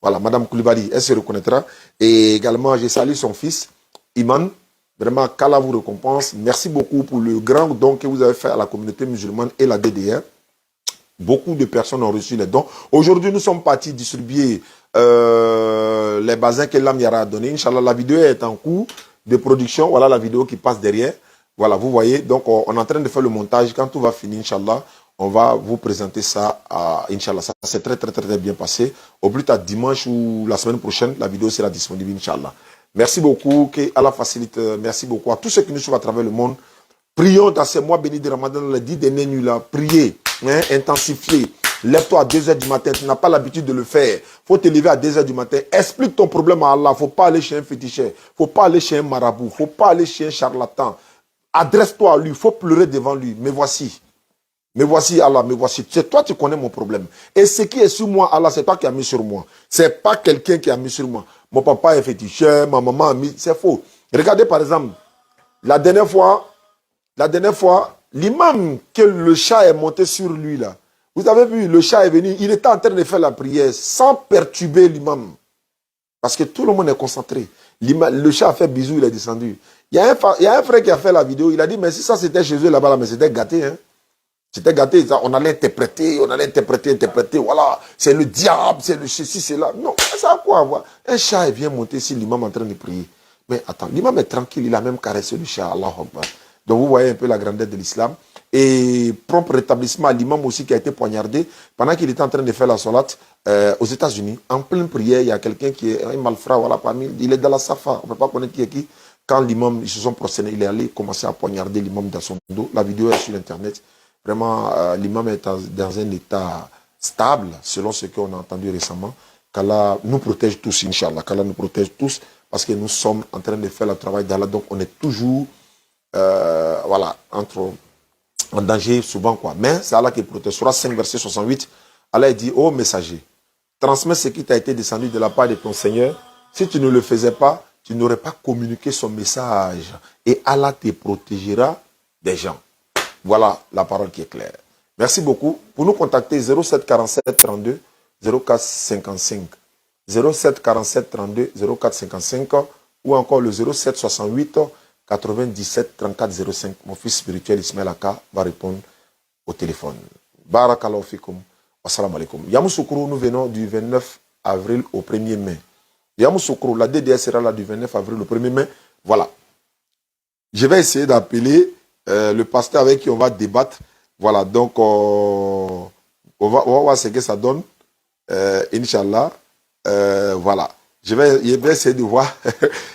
Voilà, Madame Koulibaly, elle se reconnaîtra. Et également, j'ai salué son fils, Iman. Vraiment, qu'Allah vous récompense. Merci beaucoup pour le grand don que vous avez fait à la communauté musulmane et la DDR. Beaucoup de personnes ont reçu les dons. Aujourd'hui, nous sommes partis distribuer les basins que l'âme Yara a donné. Inch'Allah, la vidéo est en cours de production. Voilà la vidéo qui passe derrière. Voilà, vous voyez. Donc, on est en train de faire le montage. Quand tout va finir, Inch'Allah, on va vous présenter ça à Inch'Allah. Ça s'est très bien passé. Au plus tard, dimanche ou la semaine prochaine, la vidéo sera disponible, Inch'Allah. Merci beaucoup. Que Allah facilite. Merci beaucoup à tous ceux qui nous suivent à travers le monde. Prions dans ces mois bénis de Ramadan, les 10 dernières nuits là. Priez, hein, intensifiez. Lève-toi à 2 h du matin. Tu n'as pas l'habitude de le faire. Faut te lever à 2 h du matin. Explique ton problème à Allah. Faut pas aller chez un féticheur. Faut pas aller chez un marabout. Faut pas aller chez un charlatan. Adresse-toi à lui. Faut pleurer devant lui. Mais voici Allah, me voici. C'est toi, tu connais mon problème. Et ce qui est sur moi, Allah, c'est toi qui as mis sur moi. C'est pas quelqu'un qui a mis sur moi. Mon papa est féticheur, ma maman a mis. C'est faux. Regardez par exemple, la dernière fois, l'imam que le chat est monté sur lui là. Vous avez vu, le chat est venu, il était en train de faire la prière sans perturber l'imam. Parce que tout le monde est concentré. Le chat a fait bisou, il est descendu. Il y a un frère qui a fait la vidéo, il a dit, mais si ça c'était chez eux là-bas, là, mais c'était gâté. Hein. C'était gâté, on allait interpréter, voilà, c'est le diable, c'est le ceci, c'est là. Non, ça a quoi à voir? Un chat vient monter si l'imam est en train de prier. Mais attends, l'imam est tranquille, il a même caressé le chat, Allah Akbar. Donc vous voyez un peu la grandeur de l'islam. Et prompt rétablissement à l'imam aussi qui a été poignardé pendant qu'il était en train de faire la salat aux États-Unis. En pleine prière, il y a quelqu'un qui est un malfrat, voilà, parmi, il est dans la safa, on ne peut pas connaître qui est qui. Quand l'imam, ils se sont prosternés, il est allé commencer à poignarder l'imam dans son dos. La vidéo est sur Internet. Vraiment, l'imam est dans un état stable, selon ce qu'on a entendu récemment. Qu'Allah nous protège tous, Inch'Allah. Qu'Allah nous protège tous, parce que nous sommes en train de faire le travail d'Allah. Donc, on est toujours, voilà, en danger souvent, quoi. Mais c'est Allah qui protège. Surah 5, verset 68, Allah dit, ô messager, transmets ce qui t'a été descendu de la part de ton Seigneur. Si tu ne le faisais pas, tu n'aurais pas communiqué son message. Et Allah te protégera des gens. Voilà la parole qui est claire. Merci beaucoup. Pour nous contacter, 07 47 32 04 55. 07 47 32 04 55 ou encore le 07 68 97 34 05. Mon fils spirituel Ismaël Aka va répondre au téléphone. Barakallahu fikum. Wassalamu alaikum. Yamoussoukro, nous venons du 29 avril au 1er mai. Yamoussoukro, la DDS sera là du 29 avril au 1er mai. Voilà. Je vais essayer d'appeler le pasteur avec qui on va débattre. Voilà, donc on va voir ce que ça donne. Inch'Allah. Voilà. Je vais essayer de voir.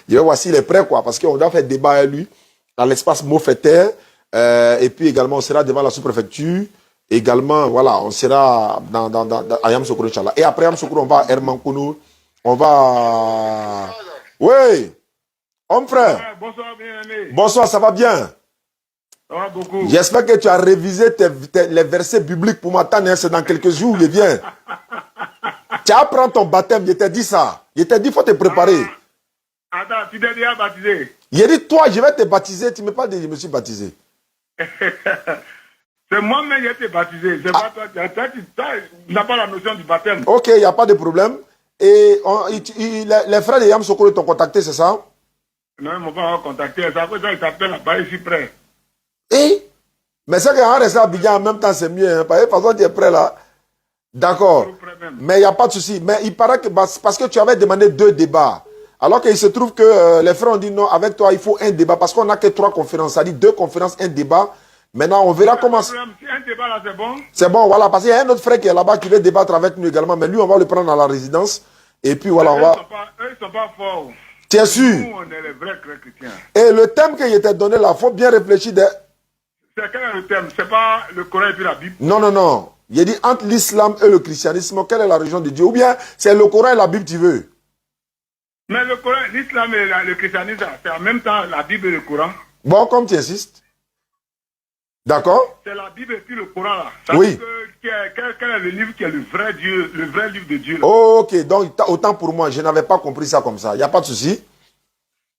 Je vais voir s'il est prêt, quoi. Parce qu'on doit faire débat avec lui dans l'espace Mofeter. Et puis également, on sera devant la sous-préfecture. Également, voilà, on sera à Yamoussoukro, Inch'Allah. Et après Yamoussoukro, on va à Hermankounou. On va. Oui! Homme frère! Bonsoir, bien-aimé. Bonsoir, ça va bien? Beaucoup. J'espère que tu as révisé les versets bibliques pour m'attendre. C'est dans quelques jours, il vient. Tu apprends ton baptême, je t'ai dit ça. Je t'ai dit, il faut te préparer. Attends, tu t'es déjà baptisé? Il a dit, toi, je vais te baptiser. Tu ne m'as pas dit, je me suis baptisé. C'est moi-même qui ai été baptisé. C'est pas toi. Tu n'as pas la notion du baptême. Ok, il n'y a pas de problème. Et les frères de Yamoussoukro t'ont contacté, c'est ça? Non, ils m'ont pas contacté. C'est après ça, ils t'appellent là-bas, ici près. Mais c'est qu'en restant à Abidjan en même temps, c'est mieux. Hein, parce que de toute façon, tu es prêt là. D'accord. Mais il n'y a pas de souci. Mais il paraît que parce que tu avais demandé 2 débats. Alors qu'il se trouve que les frères ont dit non, avec toi, il faut un débat. Parce qu'on n'a que 3 conférences. Ça dit 2 conférences, un débat. Maintenant, on verra comment... Si un débat là, c'est bon? C'est bon, voilà. Parce qu'il y a un autre frère qui est là-bas qui veut débattre avec nous également. Mais lui, on va le prendre à la résidence. Et puis voilà, on va... Eux, ils sont pas forts. Tu es sûr? Nous, on est les vrais chrétiens. Et le thème que je t'ai donné là, il faut bien réfléchir. C'est quel est le thème? C'est pas le Coran et puis la Bible? Non, non, non. Il dit entre l'islam et le christianisme, quelle est la religion de Dieu? Ou bien c'est le Coran et la Bible tu veux? Mais le Coran, l'islam et le christianisme, c'est en même temps la Bible et le Coran. Bon, comme tu insistes. D'accord? C'est la Bible et puis le Coran là. Ça Oui. Quel est le livre qui est le vrai Dieu, le vrai livre de Dieu là? Oh, ok, donc autant pour moi, je n'avais pas compris ça comme ça. Il n'y a pas de souci.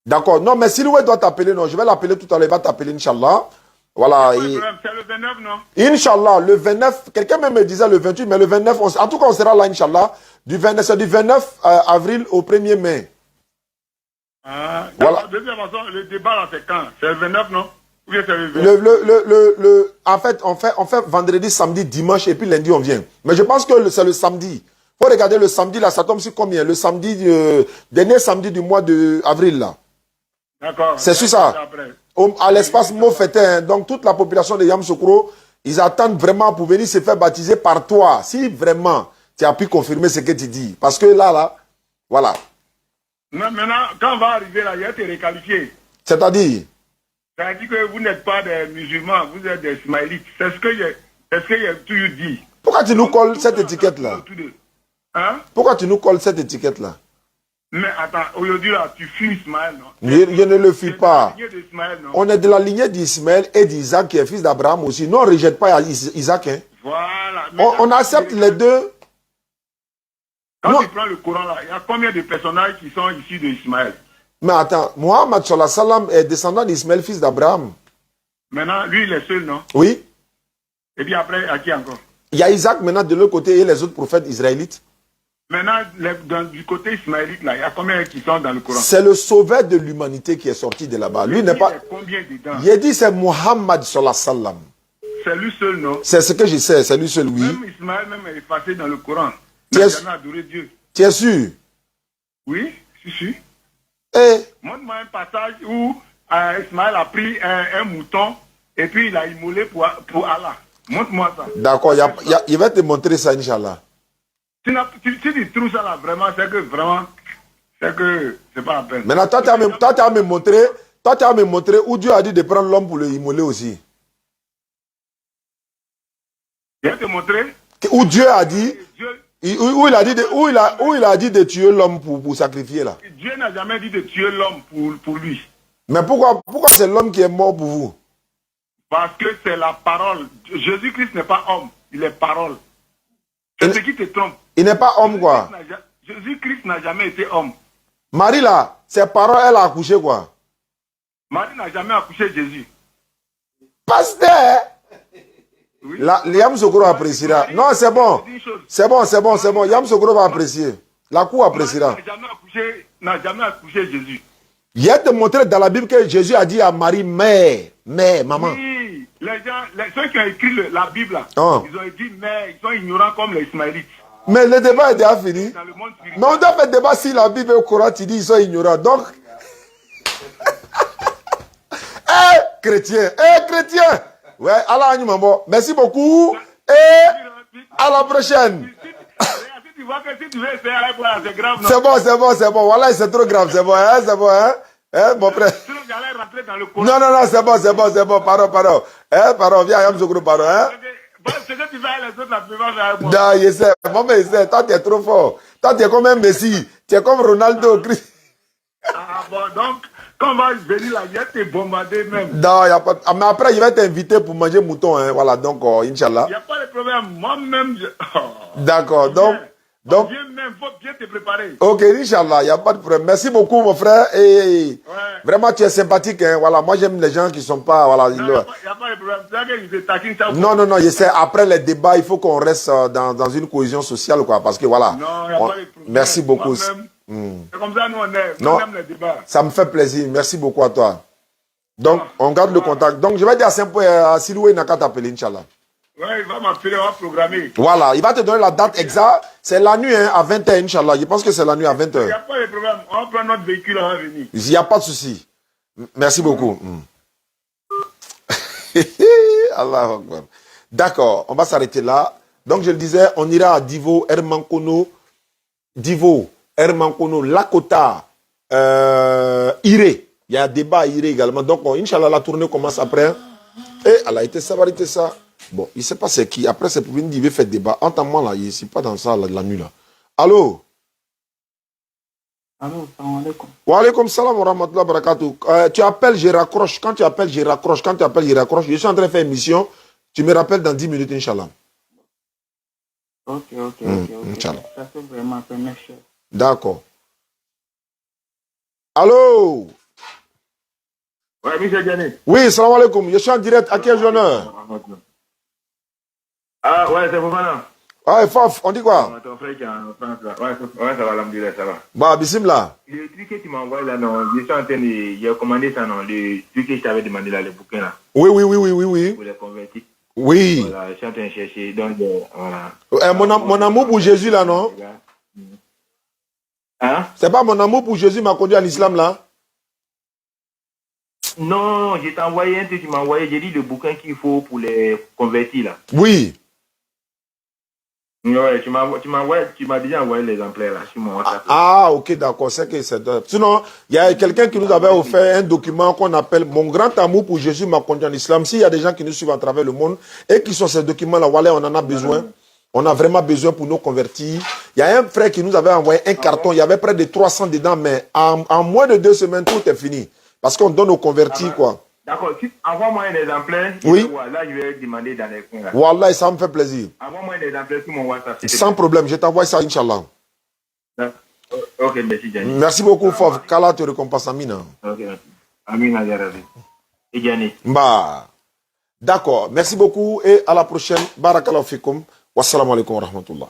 D'accord. Non, mais si Loué doit t'appeler, non, je vais l'appeler tout à l'heure, il va t'appeler, Inch'Allah. Voilà. C'est le 29, non? Inch'Allah, le 29, quelqu'un même me disait le 28, mais le 29, en tout cas, on sera là, Inch'Allah, c'est du 29 avril au 1er mai. Ah, voilà. De toute façon, le débat là, c'est quand? C'est le 29, non? Ou bien c'est le 29? En fait, on fait vendredi, samedi, dimanche, et puis lundi, on vient. Mais je pense que c'est le samedi. Il faut regarder le samedi, là, ça tombe sur combien? Le samedi, dernier samedi du mois d'avril, là. D'accord. C'est sur ça. À l'espace Mofeter, donc toute la population de Yamoussoukro, ils attendent vraiment pour venir se faire baptiser par toi. Si vraiment tu as pu confirmer ce que tu dis. Parce que là, voilà. Maintenant, quand on va arriver là, il y a été réqualifié. C'est-à-dire? Ça veut dire que vous n'êtes pas des musulmans, vous êtes des ismaélites. C'est ce que j'ai toujours dit. Pourquoi tu nous colles cette étiquette-là? Hein? Pourquoi tu nous colles cette étiquette-là? Mais attends, aujourd'hui là, tu fuis Ismaël, non? Je ne le fuis pas. Non? On est de la lignée d'Ismaël et d'Isaac qui est fils d'Abraham aussi. Nous, on ne rejette pas Isaac. Hein. Voilà. On accepte les deux. Quand tu prends le Coran là, il y a combien de personnages qui sont issus d'Ismaël? Mais attends, Mohammed sallallahu alayhi wa sallam est descendant d'Ismaël, fils d'Abraham. Maintenant, lui, il est seul, non? Oui. Et puis après, à qui encore? Il y a Isaac maintenant de l'autre côté et les autres prophètes israélites. Maintenant, du côté ismaélite, là, il y a combien qui sont dans le Coran? C'est le sauveur de l'humanité qui est sorti de là-bas. Lui n'est pas... Combien dedans? Il a dit c'est Muhammad sallallahu alayhi wa sallam. C'est lui seul, non? C'est ce que je sais, c'est lui seul, oui. Même Ismaël même est effacé dans le Coran. Il n'a jamais adoré Dieu. Tu es sûr? Oui, je suis. Montre-moi un passage où Ismaël a pris un mouton et puis il a immolé pour Allah. Montre-moi ça. D'accord, il va te montrer ça, Inch'Allah. Si tu trouves ça là, vraiment, c'est que c'est pas la peine. Maintenant, toi, tu as me montrer où Dieu a dit de prendre l'homme pour le immoler aussi. Je vais te montrer. Où Dieu a dit, où il a dit de tuer l'homme pour sacrifier là. Dieu n'a jamais dit de tuer l'homme pour lui. Mais pourquoi c'est l'homme qui est mort pour vous? Parce que c'est la parole. Jésus-Christ n'est pas homme, il est parole. C'est ce qui te trompe. Il n'est pas homme quoi. Jésus-Christ n'a jamais été homme. Marie là, ses parents, elle a accouché quoi? Marie n'a jamais accouché Jésus. Pasteur! Oui. Yam Sokoro appréciera. Non, c'est bon. C'est bon. Yam Sokoro va apprécier. La cour appréciera. Marie n'a jamais accouché Jésus. Il a te montré dans la Bible que Jésus a dit à Marie, mère, maman. Oui, ceux qui ont écrit la Bible, là, ils ont dit mère, ils sont ignorants comme les Ismaélites. Mais le débat est déjà fini. Mais on doit faire le débat si la Bible et le Coran, tu dis ils sont ignorants. Donc, chrétien. Ouais, Allah Mambo. Merci beaucoup. Et à la prochaine. C'est bon. Voilà, c'est trop grave. C'est bon, mon frère. Non, c'est bon. Pardon. Pardon, viens, Yam Sokoro, pardon. C'est que tu vas les autres la plupart avec moi. Non, je sais. Maman, je sais. Toi, tu es trop fort. Toi, tu es comme un Messi. Tu es comme Ronaldo. Ah bon, donc, quand on va venir là, il va te bombarder même. Non, il n'y a pas. Mais après, il va t'inviter pour manger mouton. Hein. Voilà, donc, Inch'Allah. Il n'y a pas de problème. Moi-même, D'accord, donc. Il faut bien te préparer. Ok, Inch'Allah, il n'y a pas de problème. Merci beaucoup, mon frère. Et vraiment, tu es sympathique. Hein. Voilà, moi, j'aime les gens qui ne sont pas. Voilà, il n'y a pas de problème. Non, je sais. Après les débats, il faut qu'on reste dans une cohésion sociale, quoi. Parce que voilà. Non, il n'y a pas de problème. Merci beaucoup. C'est comme ça, nous, on aime les débats. Ça me fait plaisir. Merci beaucoup à toi. Donc, on garde le contact. Donc, je vais dire à Siloué Naka t'appeler, Inch'Allah. Oui, il va m'appeler, on va programmer. Voilà, il va te donner la date exacte. C'est la nuit, hein, à 20h, Inch'Allah. Je pense que c'est la nuit à 20h. Il n'y a pas de problème. On va prendre notre véhicule, on va venir. Il n'y a pas de souci. Merci beaucoup. Allah Akbar. D'accord, on va s'arrêter là. Donc, je le disais, on ira à Divo, Hermankono, Lakota, Iré. Il y a un débat à Iré également. Donc, Inch'Allah, la tournée commence après. Et elle a été ça. Bon, il ne sait pas c'est qui. Après, c'est pour venir dire faire débat. Entends-moi là, il ne pas dans ça la nuit là. Allô? Allô, salam alaikum. Wa alaikum salam wa rahmatullahi wa barakatuh. Tu appelles, je raccroche. Quand tu appelles, je raccroche. Je suis en train de faire une mission. Tu me rappelles dans 10 minutes, Inch'Allah. Ok. Inch'Allah. Ça fait vraiment première chose. D'accord. Allô? Oui, monsieur Diané. Oui, salam alaikum. Je suis en direct. À quel honneur? Ah, ouais, c'est pour maintenant. Ah, Faf, on dit quoi? Ton frère qui est en France, là. Ouais, ça va, l'ambiance, ça va. Bah, bismillah. Le truc que tu m'envoies là, non, je suis en train de. J'ai commandé ça, non, le truc que je t'avais demandé là, le bouquin là. Oui. Pour les convertir. Oui. Voilà, je suis en train de chercher. Donc, voilà. Mon amour pour Jésus là, non? Hein? C'est pas mon amour pour Jésus m'a conduit à l'islam là? Non, je t'ai envoyé un truc, tu m'as envoyé, j'ai dit le bouquin qu'il faut pour les convertir là. Oui. Ouais, tu m'as déjà envoyé l'exemplaire là sur mon WhatsApp. Ah, ok, d'accord, c'est que c'est... Sinon, il y a quelqu'un qui nous avait offert un document qu'on appelle « Mon grand amour pour Jésus m'a conduit en islam ». S'il y a des gens qui nous suivent à travers le monde et qui sont ces documents-là, voilà, on en a besoin. On a vraiment besoin pour nous convertir. Il y a un frère qui nous avait envoyé un carton, il y avait près de 300 dedans, mais en moins de 2 semaines, tout est fini. Parce qu'on donne aux convertis, quoi. D'accord, envoie-moi un exemplaire. Oui. Là, je vais demander dans les coins. Wallah, ça me fait plaisir. Envoie-moi un exemplaire sur mon WhatsApp. Sans problème, je t'envoie ça, Inch'Allah. Ok, merci, Gianni. Merci beaucoup, Fof. Qu'Allah te récompense, Amina. Ok, merci. Amina, Yarabi. Et Gianni. Bah, d'accord. Merci beaucoup et à la prochaine. Barakallahu fikum. Wassalamu alaikum wa rahmatullah.